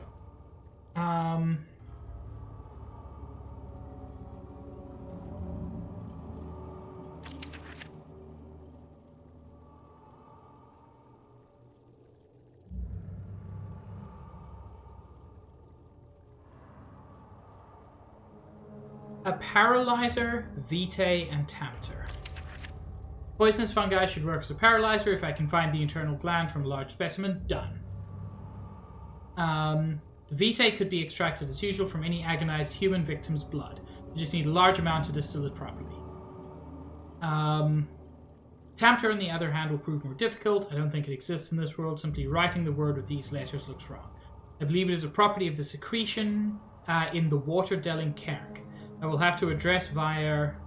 S1: A paralyzer, vitae, and tempter. Poisonous fungi should work as a paralyzer if I can find the internal gland from a large specimen. Done. The vitae could be extracted as usual from any agonized human victim's blood. You just need a large amount to distill it properly. Tempter, on the other hand, will prove more difficult. I don't think it exists in this world. Simply writing the word with these letters looks wrong. I believe it is a property of the secretion in the water-delling kerk. I will have to address Vire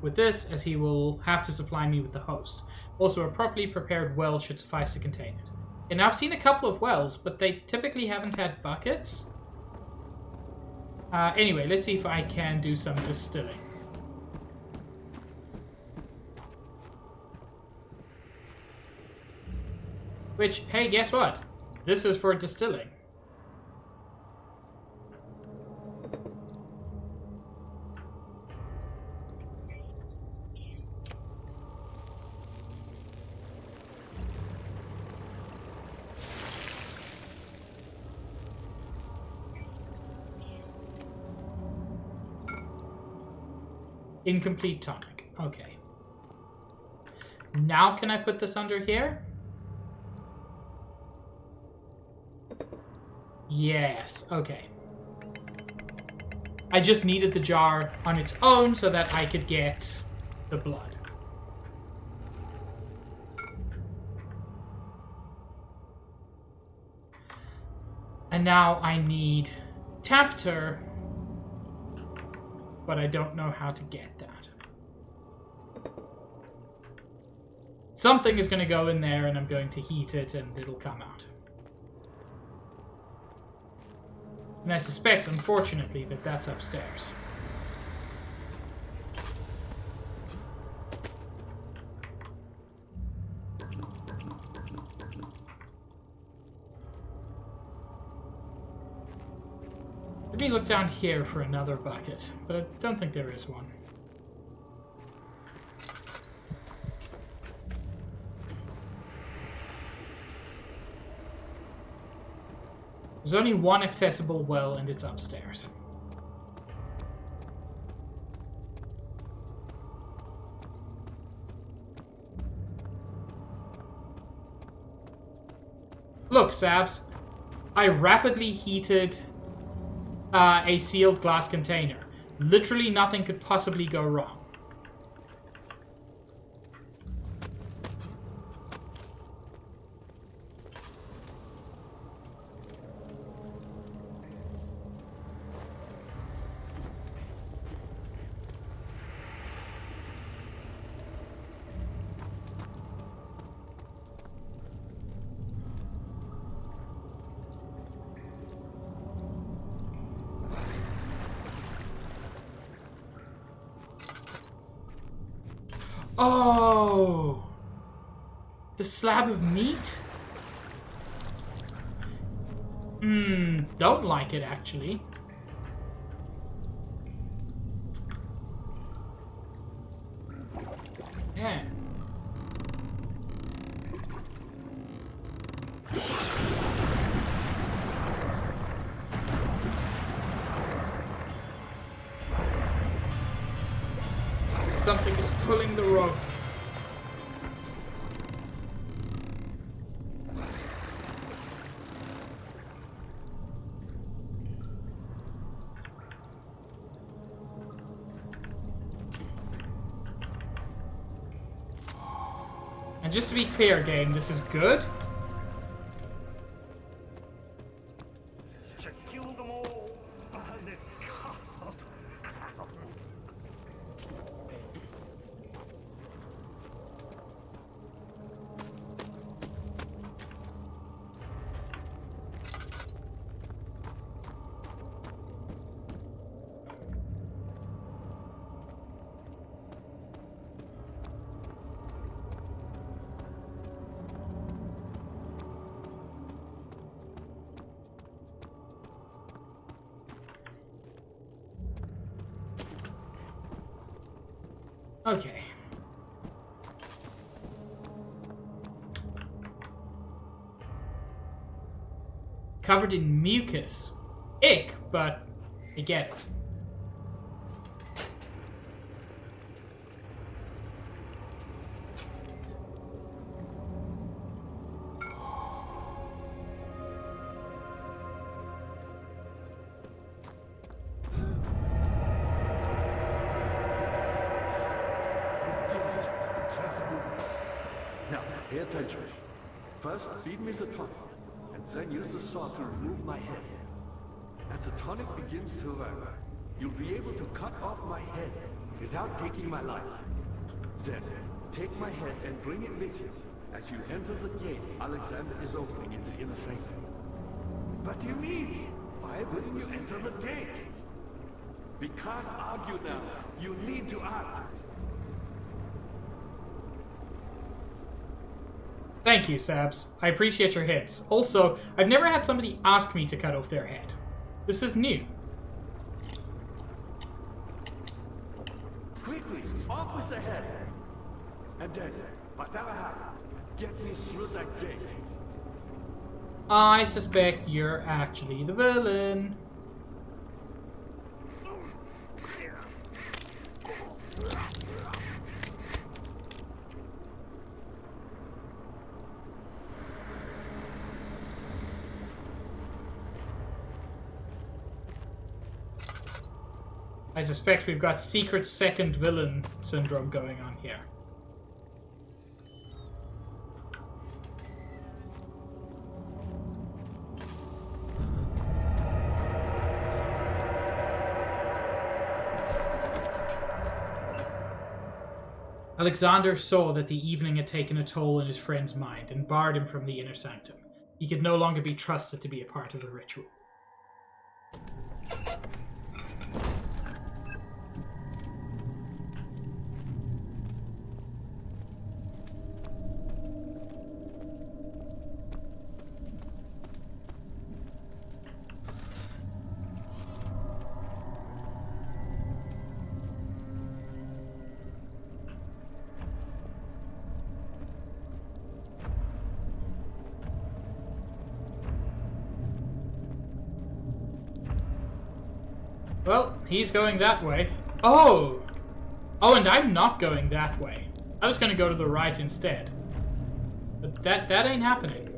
S1: with this, as he will have to supply me with the host. Also, a properly prepared well should suffice to contain it. And I've seen a couple of wells, but they typically haven't had buckets. Anyway, let's see if I can do some distilling. Which, hey, guess what? This is for distilling. Incomplete tonic. Okay. Now can I put this under here? Yes. Okay. I just needed the jar on its own so that I could get the blood. And now I need tempter, but I don't know how to get that. Something is going to go in there and I'm going to heat it and it'll come out. And I suspect, unfortunately, that that's upstairs. Let me look down here for another bucket, but I don't think there is one. There's only one accessible well, and it's upstairs. Look, Sabs. I rapidly heated a sealed glass container. Literally nothing could possibly go wrong. Oh, the slab of meat? Don't like it, actually. Yeah. Something is pulling the rope. And just to be clear, game, this is good.
S8: should kill them all. And it castle.
S1: Okay. Covered in mucus. Ick, but I get it.
S3: Now, pay attention. First, feed me the tonic, and then use the saw to remove my head. As the tonic begins to work, you'll be able to cut off my head without taking my life. Then, take my head and bring it with you. As you enter the gate, Alexander is opening into inner sanctum. What do you mean? Why wouldn't you enter the gate? We can't argue now. You need to act.
S1: Thank you, Sabs. I appreciate your hints. Also, I've never had somebody ask me to cut off their head. This is new.
S3: Quickly, off with the head. And then, whatever happens, get me through that gate.
S1: I suspect you're actually the villain. I suspect we've got secret second villain syndrome going on here. Alexander saw that the evening had taken a toll on his friend's mind and barred him from the inner sanctum. He could no longer be trusted to be a part of the ritual. Well, he's going that way. Oh! Oh, and I'm not going that way. I was going to go to the right instead. But that ain't happening.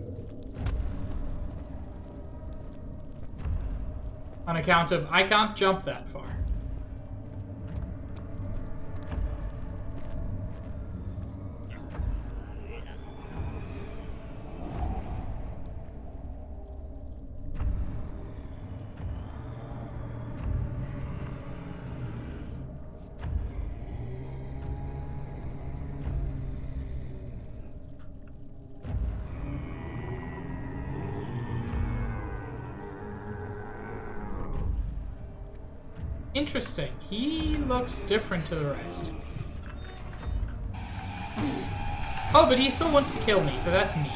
S1: On account of I can't jump that far. Interesting. He looks different to the rest. Oh, but he still wants to kill me, so that's neat.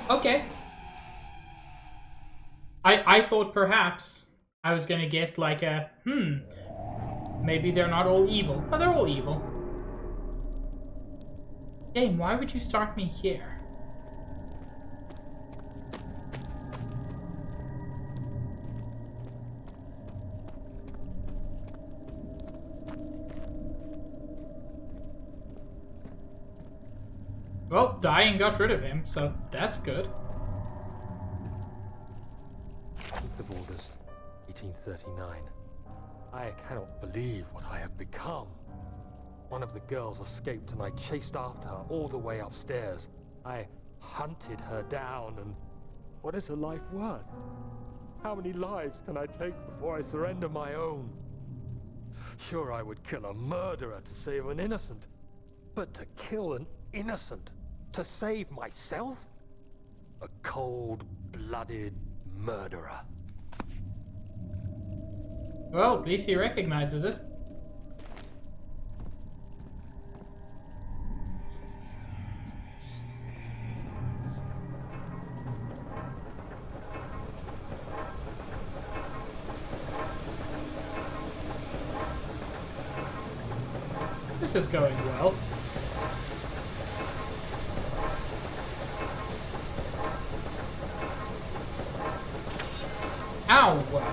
S1: Okay. I thought perhaps I was gonna get like a, maybe they're not all evil. Oh, they're all evil. Game, why would you start me here? Well, dying got rid of him, so that's good.
S6: 10th of August, 1839. I cannot believe what I have become. One of the girls escaped and I chased after her all the way upstairs. I hunted her down, and what is a life worth? How many lives can I take before I surrender my own? Sure, I would kill a murderer to save an innocent, but to kill an innocent to save myself? A cold-blooded murderer.
S1: Well, at least he recognizes it. This is going well. Ow!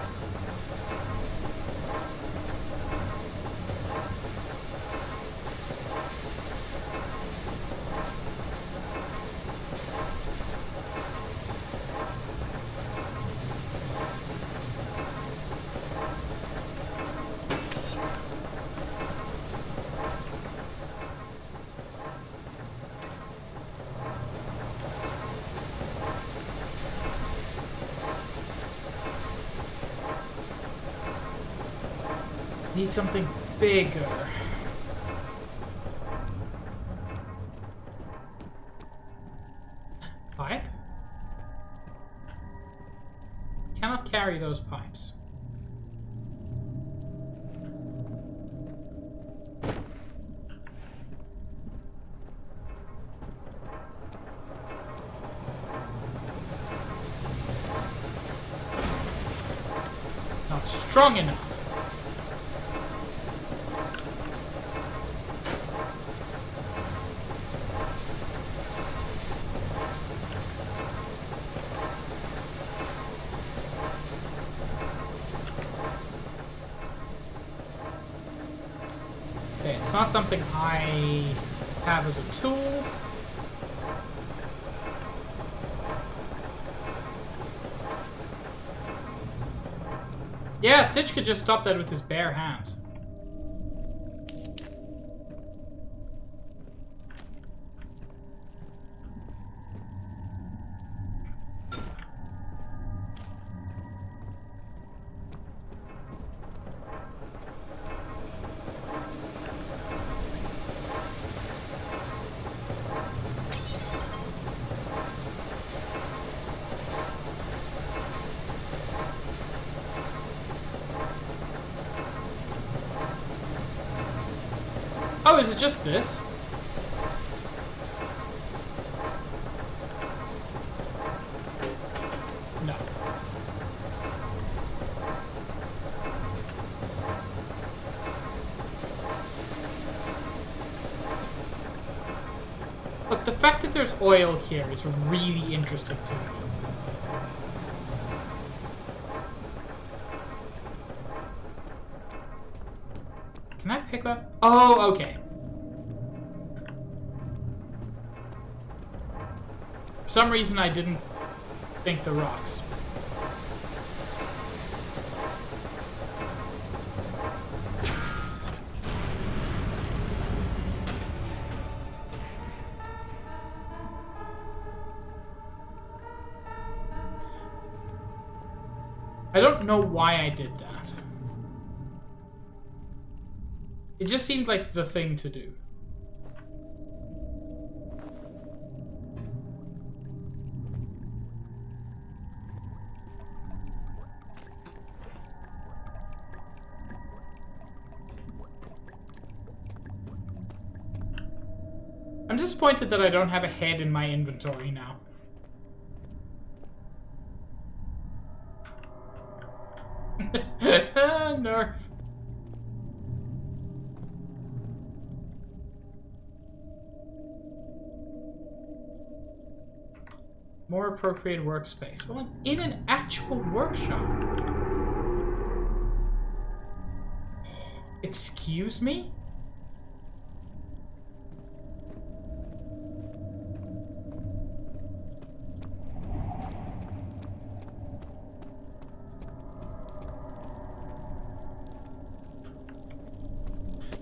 S1: Need something bigger. Pipe? Cannot carry those pipes. Not strong enough. Okay, it's not something I have as a tool. Yeah, Stitch could just stop that with his bare hands. Oh, is it just this? No. Look, the fact that there's oil here is really interesting to me. Can I pick up? Oh, okay. For some reason, I didn't think the rocks. I don't know why I did that. It just seemed like the thing to do. I'm disappointed that I don't have a head in my inventory now. Nerf. More appropriate workspace. Well, I'm in an actual workshop. Excuse me?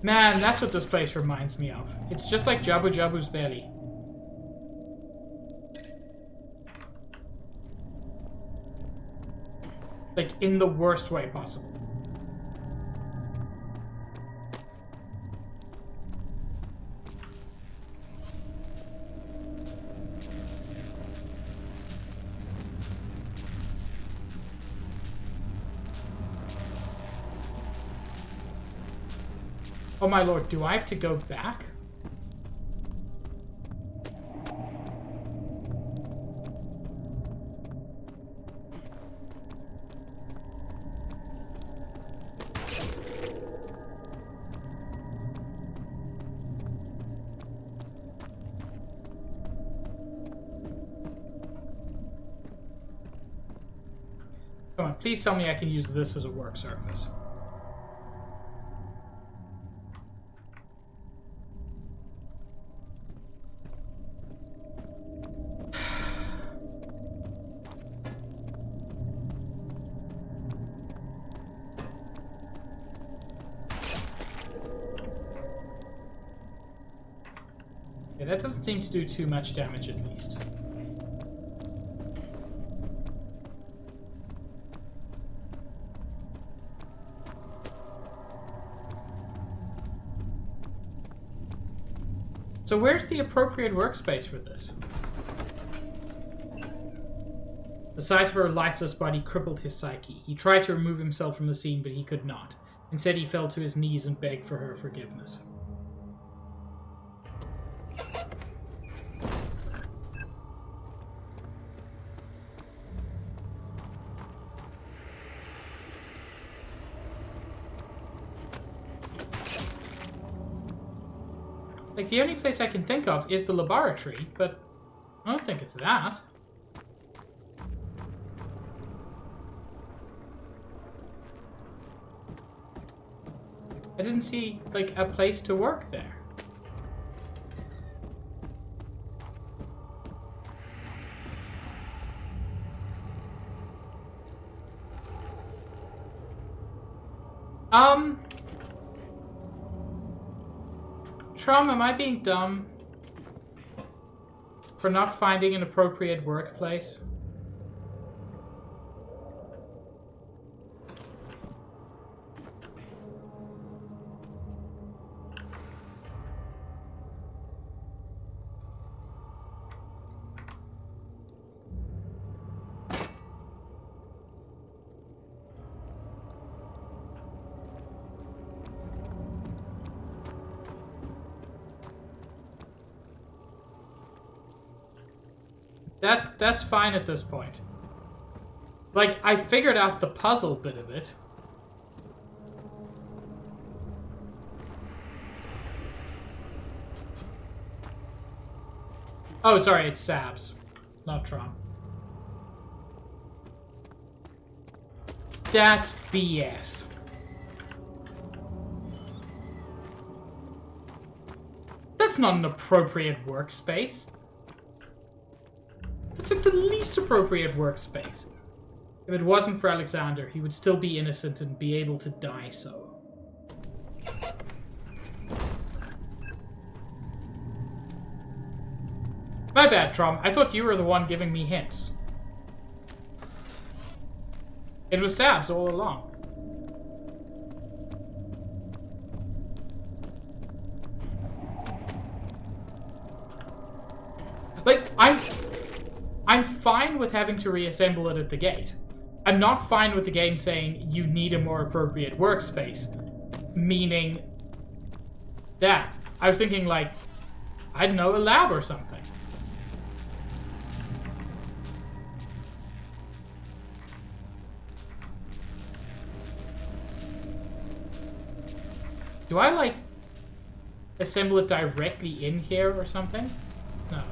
S1: Man, that's what this place reminds me of. It's just like Jabu Jabu's belly. Like, in the worst way possible. Oh my lord, do I have to go back? Come on, please tell me I can use this as a work surface. Yeah, that doesn't seem to do too much damage, at least. So where's the appropriate workspace for this? The sight of her lifeless body crippled his psyche. He tried to remove himself from the scene, but he could not. Instead, he fell to his knees and begged for her forgiveness. Like, the only place I can think of is the laboratory, but I don't think it's that. I didn't see, like, a place to work there. Trom, am I being dumb for not finding an appropriate workplace? That's fine at this point. Like, I figured out the puzzle bit of it. Oh, sorry, it's Sabs, not Tron. That's BS. That's not an appropriate workspace. That's like the least appropriate workspace. If it wasn't for Alexander, he would still be innocent and be able to die so. My bad, Trom. I thought you were the one giving me hints. It was Sabs all along. Like, I'm fine with having to reassemble it at the gate. I'm not fine with the game saying you need a more appropriate workspace. Meaning that. I was thinking, like, I don't know, a lab or something. Do I, like, assemble it directly in here or something? No.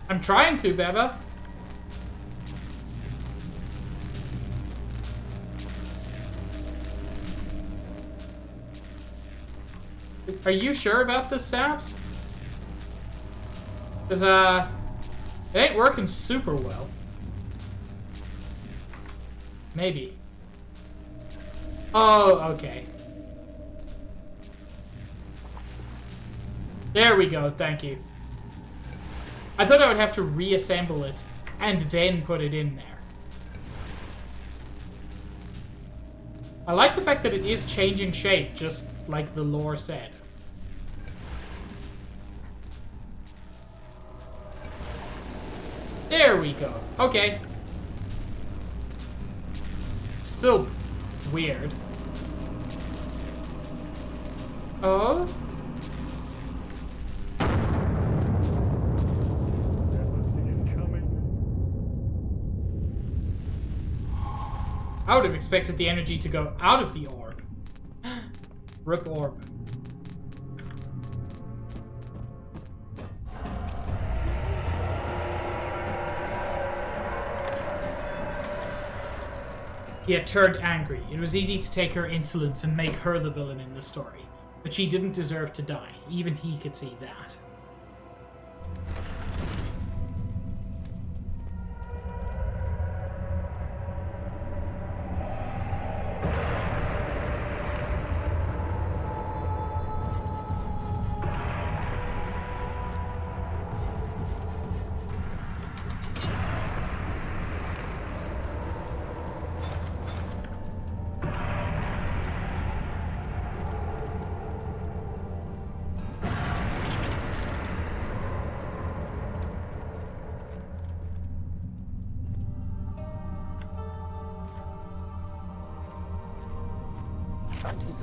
S1: I'm trying to, Beba. Are you sure about this, Sabs? Because, it ain't working super well. Maybe. Oh, okay. There we go, thank you. I thought I would have to reassemble it and then put it in there. I like the fact that it is changing shape, just like the lore said. There we go. Okay. Still weird. Oh?
S8: Never seen it coming.
S1: I would have expected the energy to go out of the orb. Rip orb. He had turned angry. It was easy to take her insolence and make her the villain in the story. But she didn't deserve to die. Even he could see that.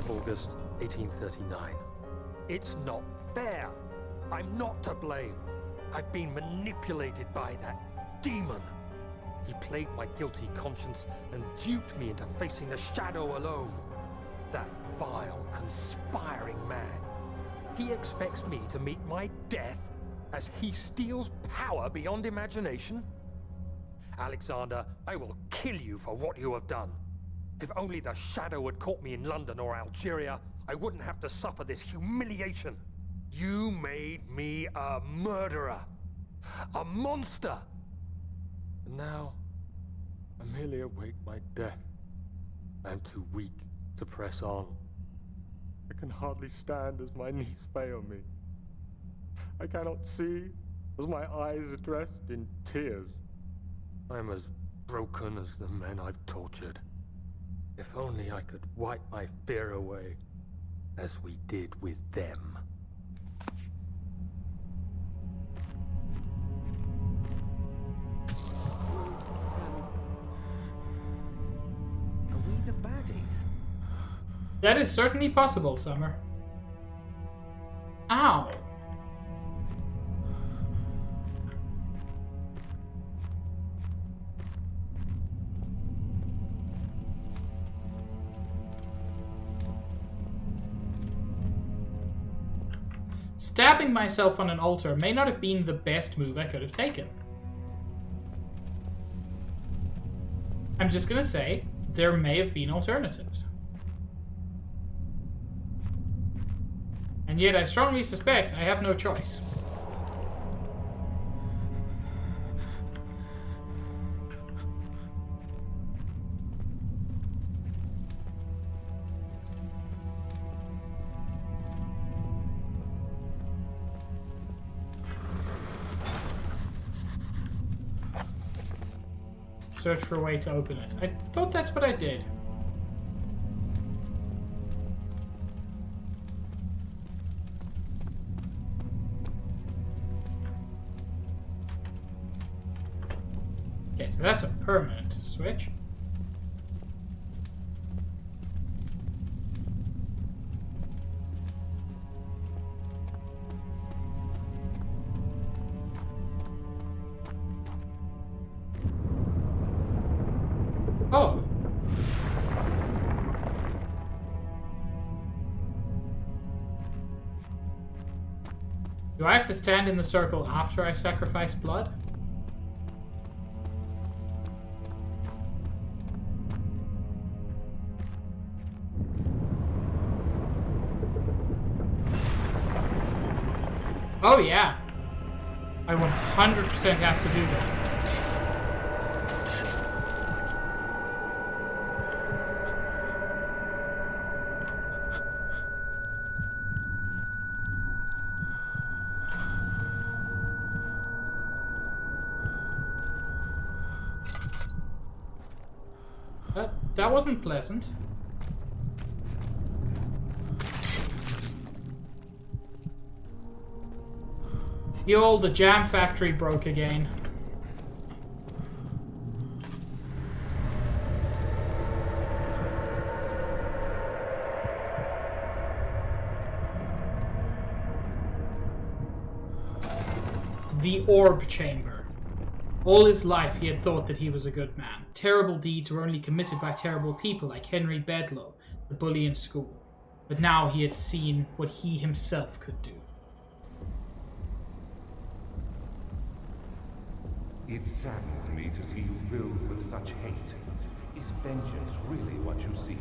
S6: August 1839.
S2: It's not fair. I'm not to blame. I've been manipulated by that demon. He played my guilty conscience and duped me into facing the shadow alone. That vile, conspiring man. He expects me to meet my death as he steals power beyond imagination? Alexander, I will kill you for what you have done. If only the shadow had caught me in London or Algeria, I wouldn't have to suffer this humiliation. You made me a murderer. A monster.
S6: And now, I merely await my death. I am too weak to press on.
S8: I can hardly stand as my knees fail me. I cannot see as my eyes are dressed in tears.
S6: I am as broken as the men I've tortured. If only I could wipe my fear away, as we did with them.
S2: Are we the baddies?
S1: That is certainly possible, Summer. Ow! Stabbing myself on an altar may not have been the best move I could have taken. I'm just gonna say, there may have been alternatives. And yet I strongly suspect I have no choice. Search for a way to open it. I thought that's what I did. Okay, so that's a permanent switch. Oh. Do I have to stand in the circle after I sacrifice blood? Oh yeah. I 100% have to do that. That wasn't pleasant. The jam factory broke again. The Orb Chamber. All his life he had thought that he was a good man. Terrible deeds were only committed by terrible people like Henry Bedloe, the bully in school. But now he had seen what he himself could do.
S5: It saddens me to see you filled with such hate. Is vengeance really what you seek?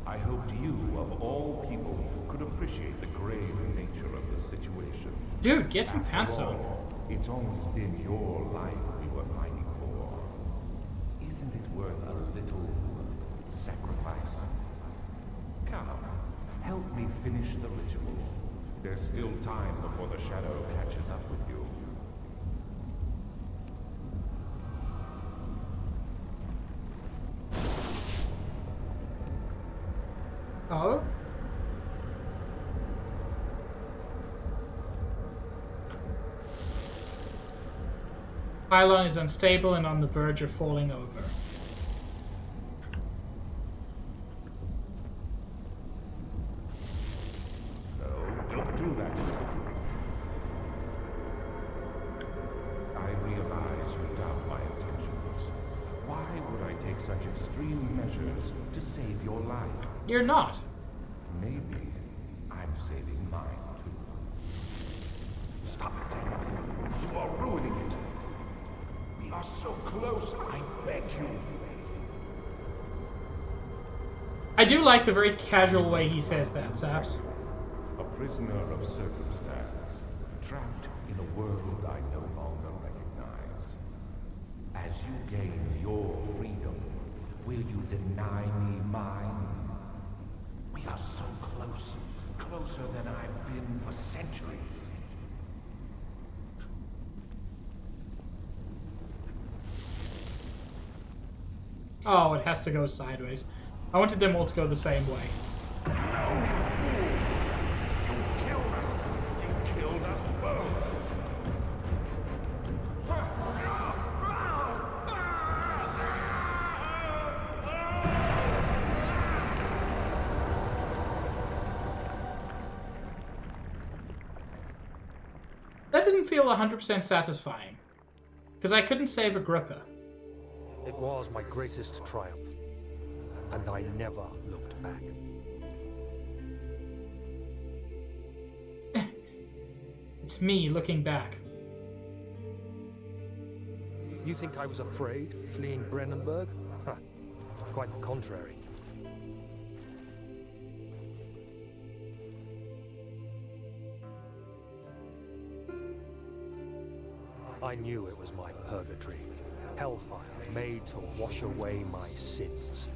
S5: I hoped you, of all people, could appreciate the grave nature of the situation.
S1: Dude, get some pants on.
S5: It's always been your life we were fighting for. Isn't it worth a little sacrifice? Come, help me finish the ritual. There's still time before the shadow catches up with you.
S1: Oh? Pylon is unstable and on the verge of falling over.
S5: No, don't do that. I realize you doubt my intentions. Why would I take such extreme measures to save your life?
S1: You're not.
S5: Maybe I'm saving mine too. Stop it, Daniel. You are ruining it. We are so close, I beg you.
S1: I do like the very casual way he says that, Saps.
S5: A prisoner of circumstance, trapped in a world I no longer recognize. As you gain your freedom, will you deny me mine? We are so close, closer than I've been for centuries.
S1: Oh, it has to go sideways. I wanted them all to go the same way.
S5: No, you fool! You killed us! You killed us both!
S1: That didn't feel 100% satisfying. Because I couldn't save Agrippa.
S6: It was my greatest triumph, and I never looked back.
S1: It's me looking back.
S6: You think I was afraid, fleeing Brennenburg? Huh. Quite the contrary. I knew it was my purgatory. Hellfire made to wash away my sins.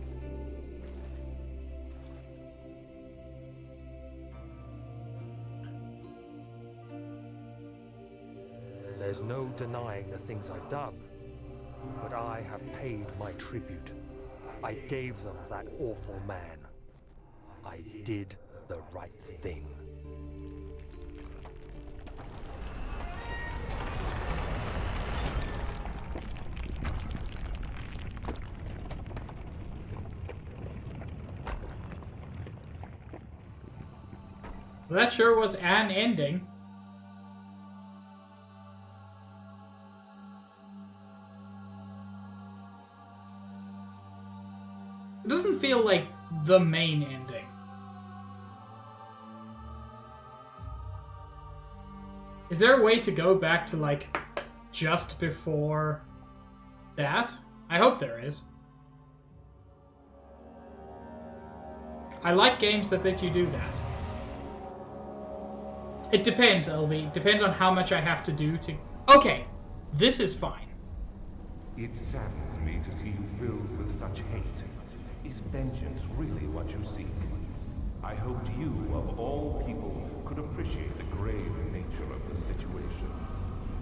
S6: There's no denying the things I've done, but I have paid my tribute. I gave them that awful man. I did the right thing.
S1: Well, that sure was an ending. It doesn't feel like the main ending. Is there a way to go back to, like, just before that? I hope there is. I like games that let you do that. It depends, LV. Depends on how much I have to do to... Okay, this is fine.
S5: It saddens me to see you filled with such hate. Is vengeance really what you seek? I hoped you, of all people, could appreciate the grave nature of the situation.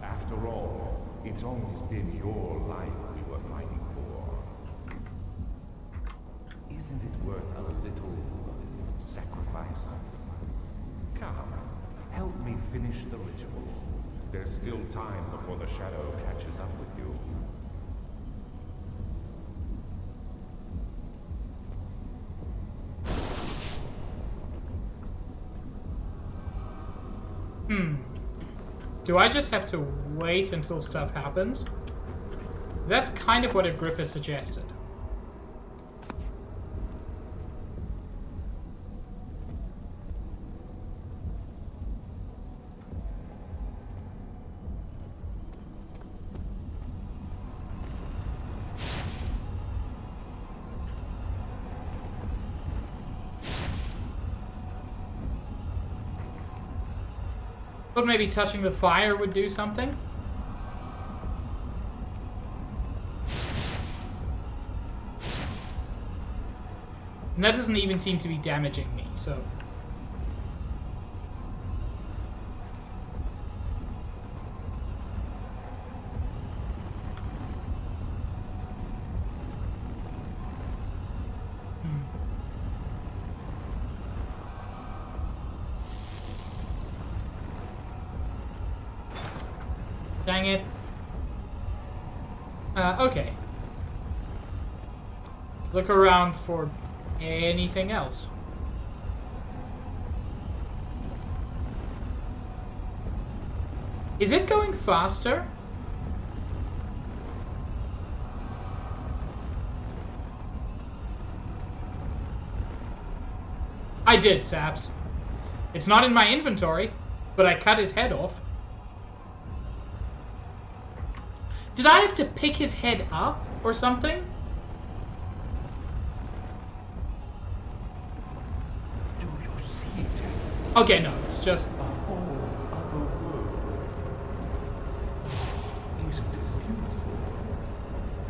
S5: After all, it's always been your life we were fighting for. Isn't it worth a little sacrifice? Come, help me finish the ritual. There's still time before the shadow catches up with you.
S1: Do I just have to wait until stuff happens? That's kind of what Agrippa suggested. But maybe touching the fire would do something? And that doesn't even seem to be damaging me, so... Dang it. Okay. Look around for anything else. Is it going faster? I did, Saps. It's not in my inventory, but I cut his head off. Did I have to pick his head up or something?
S5: Do you see it?
S1: Okay, no, it's just...
S5: A whole other world. Isn't it beautiful?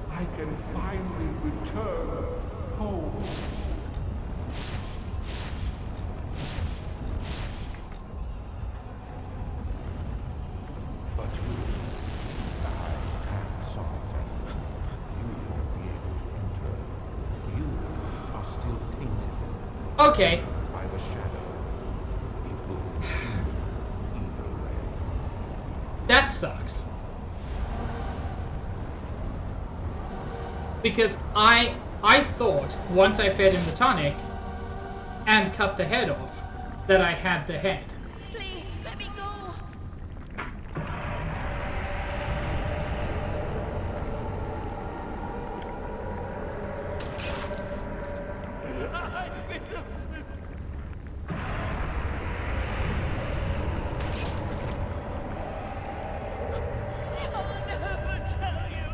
S5: I can finally return home. But you, I am sorry. You won't be able to enter. You are still tainted
S1: Okay.
S5: by the shadow. It will consume you either way.
S1: That sucks. Because I thought once I fed him the tonic and cut the head off that I had the head.
S7: Please, let me go. I'll never tell you.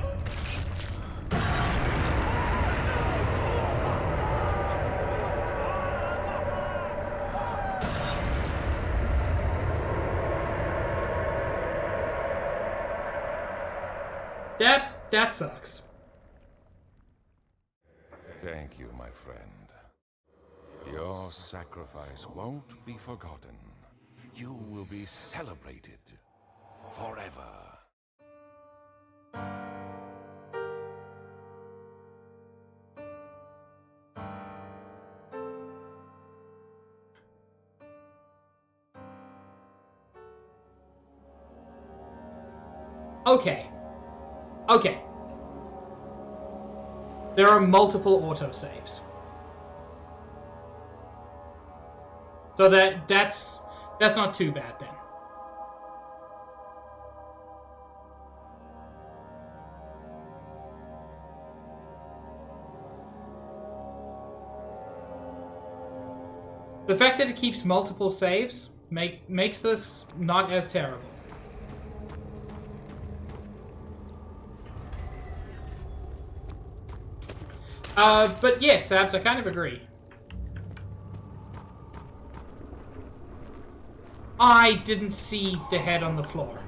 S1: That sucks.
S5: Thank you, my friend. Your sacrifice won't be forgotten. You will be celebrated forever.
S1: Okay. Okay. There are multiple autosaves. So that's not too bad then. The fact that it keeps multiple saves makes this not as terrible. But yes, Sabs, I kind of agree. I didn't see the head on the floor.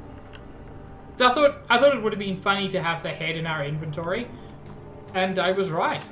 S1: So I thought it would have been funny to have the head in our inventory, and I was right.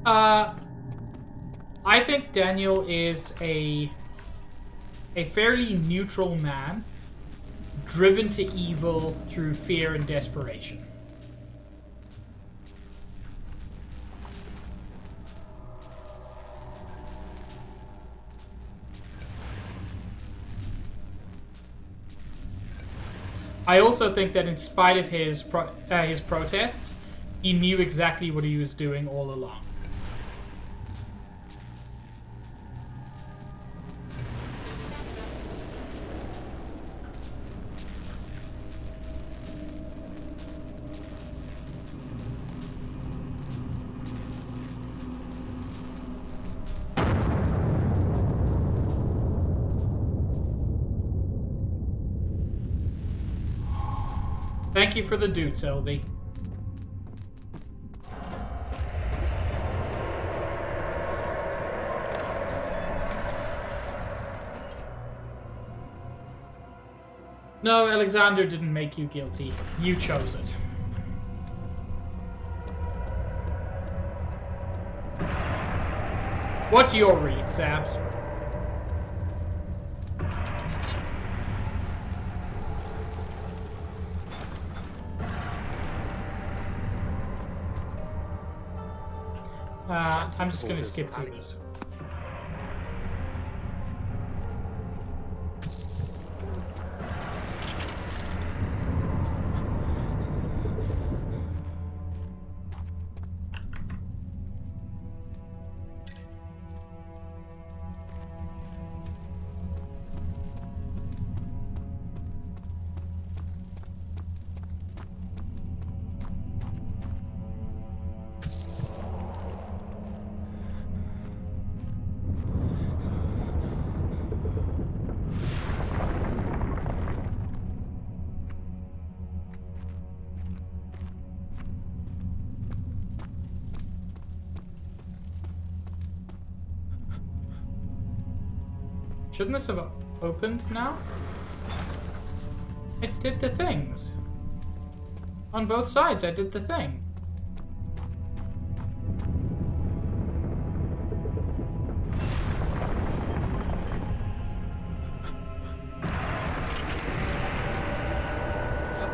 S1: I think Daniel is a fairly neutral man, driven to evil through fear and desperation. I also think that in spite of his protests, he knew exactly what he was doing all along. Thank you for the dude, Sylvie. No, Alexander didn't make you guilty. You chose it. What's your read, Sabs? I'm just gonna skip through this. Shouldn't this have opened now? It did the things. On both sides, I did the thing.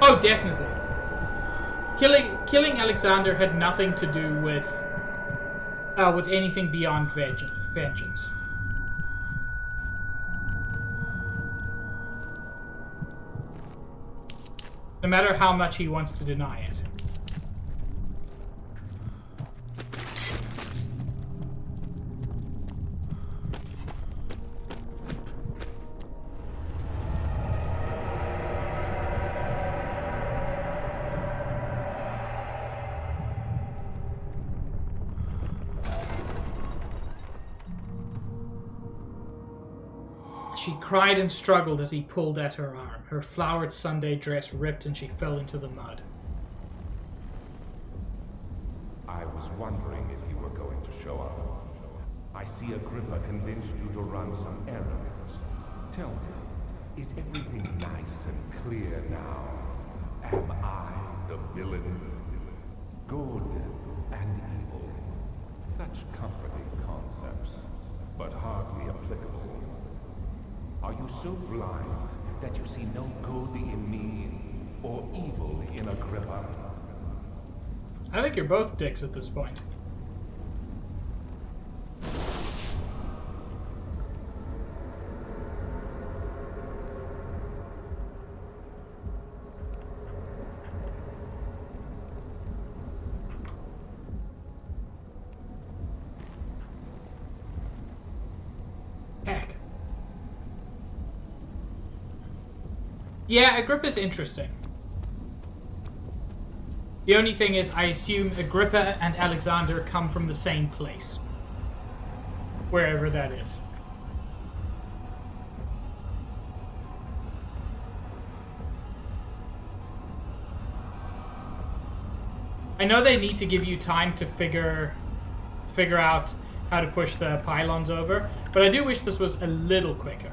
S1: Oh, definitely. Killing Alexander had nothing to do with anything beyond vengeance. No matter how much he wants to deny it. She cried and struggled as he pulled at her arm. Her flowered Sunday dress ripped and she fell into the mud.
S5: I was wondering if you were going to show up. I see Agrippa convinced you to run some errands. Tell me, is everything nice and clear now? Am I the villain? Good and evil. Such comforting concepts, but hardly applicable. Are you so blind that you see no good in me or evil in Agrippa?
S1: I think you're both dicks at this point. Heck. Yeah, Agrippa's interesting. The only thing is, I assume Agrippa and Alexander come from the same place. Wherever that is. I know they need to give you time to figure out how to push the pylons over, but I do wish this was a little quicker.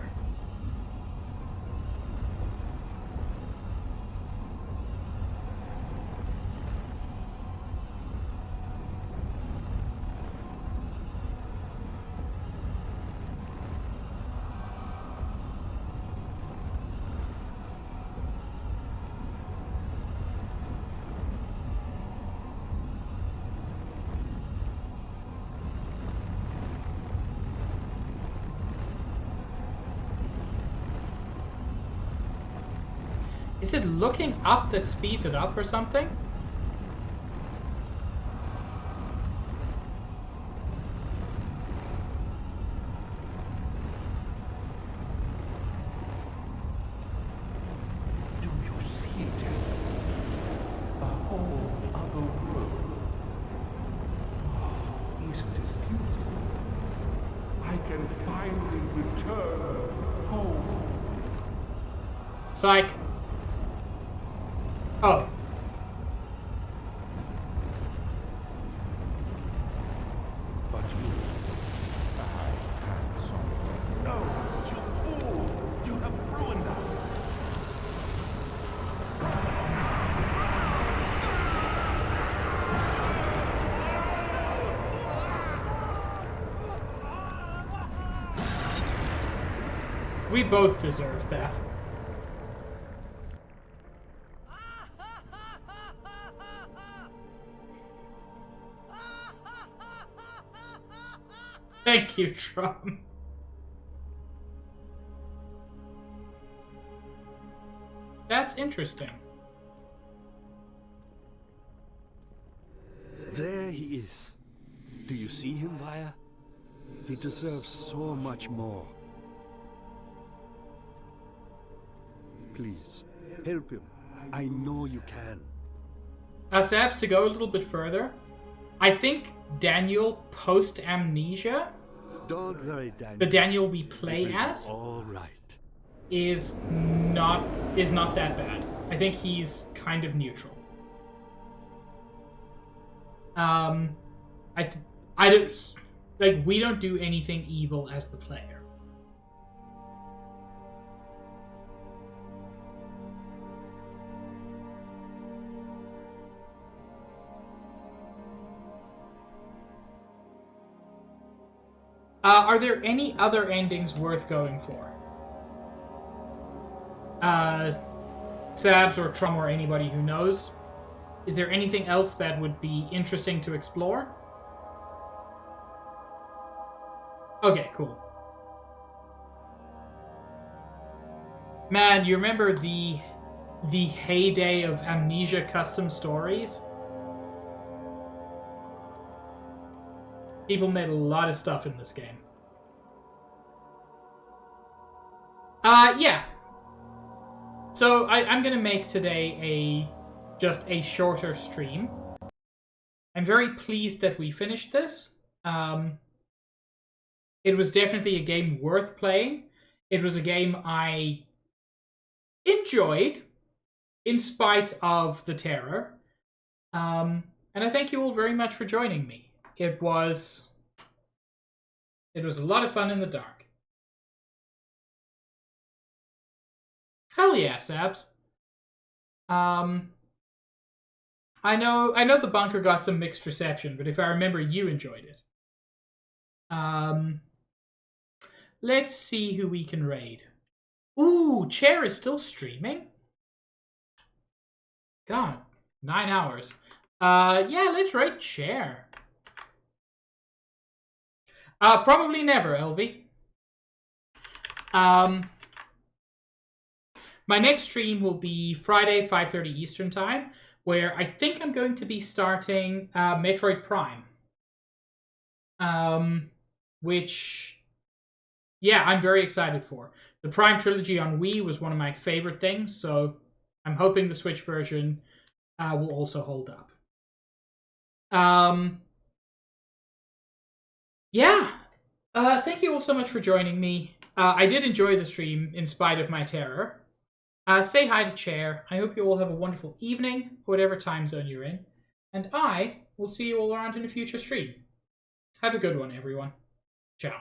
S1: Is it looking up that speeds it up or something?
S5: Do you see it? A whole other world. Oh, isn't it beautiful? I can finally return home.
S1: Psych. Oh.
S5: But you, I am sorry. No, you fool! You have ruined us.
S1: We both deserved that. Thank you, Trum. That's interesting.
S3: There he is. Do you see him, Vaya? He deserves so much more. Please, help him. I know you can.
S1: Sabs, to go a little bit further, I think Daniel post Amnesia,
S3: Don't worry, Daniel.
S1: the Daniel we play
S3: It'll be
S1: as,
S3: all right.
S1: is not that bad. I think he's kind of neutral. I don't like, we don't do anything evil as the player. Are there any other endings worth going for? Sabs or Trum or anybody who knows? Is there anything else that would be interesting to explore? Okay, cool. Man, you remember the heyday of Amnesia custom stories? People made a lot of stuff in this game. Yeah. So I'm gonna make today just a shorter stream. I'm very pleased that we finished this. It was definitely a game worth playing. It was a game I enjoyed, in spite of the terror. And I thank you all very much for joining me. It was a lot of fun in the dark. Hell yeah, Sabs. I know the bunker got some mixed reception, but if I remember, you enjoyed it. Let's see who we can raid. Ooh, Chair is still streaming? God, 9 hours. Yeah, let's raid Chair. Probably never, LV. My next stream will be Friday, 5:30 Eastern Time, where I think I'm going to be starting Metroid Prime. Which, yeah, I'm very excited for. The Prime trilogy on Wii was one of my favorite things, so I'm hoping the Switch version will also hold up. Yeah. Thank you all so much for joining me. I did enjoy the stream in spite of my terror. Say hi to Chair. I hope you all have a wonderful evening, whatever time zone you're in. And I will see you all around in a future stream. Have a good one, everyone. Ciao.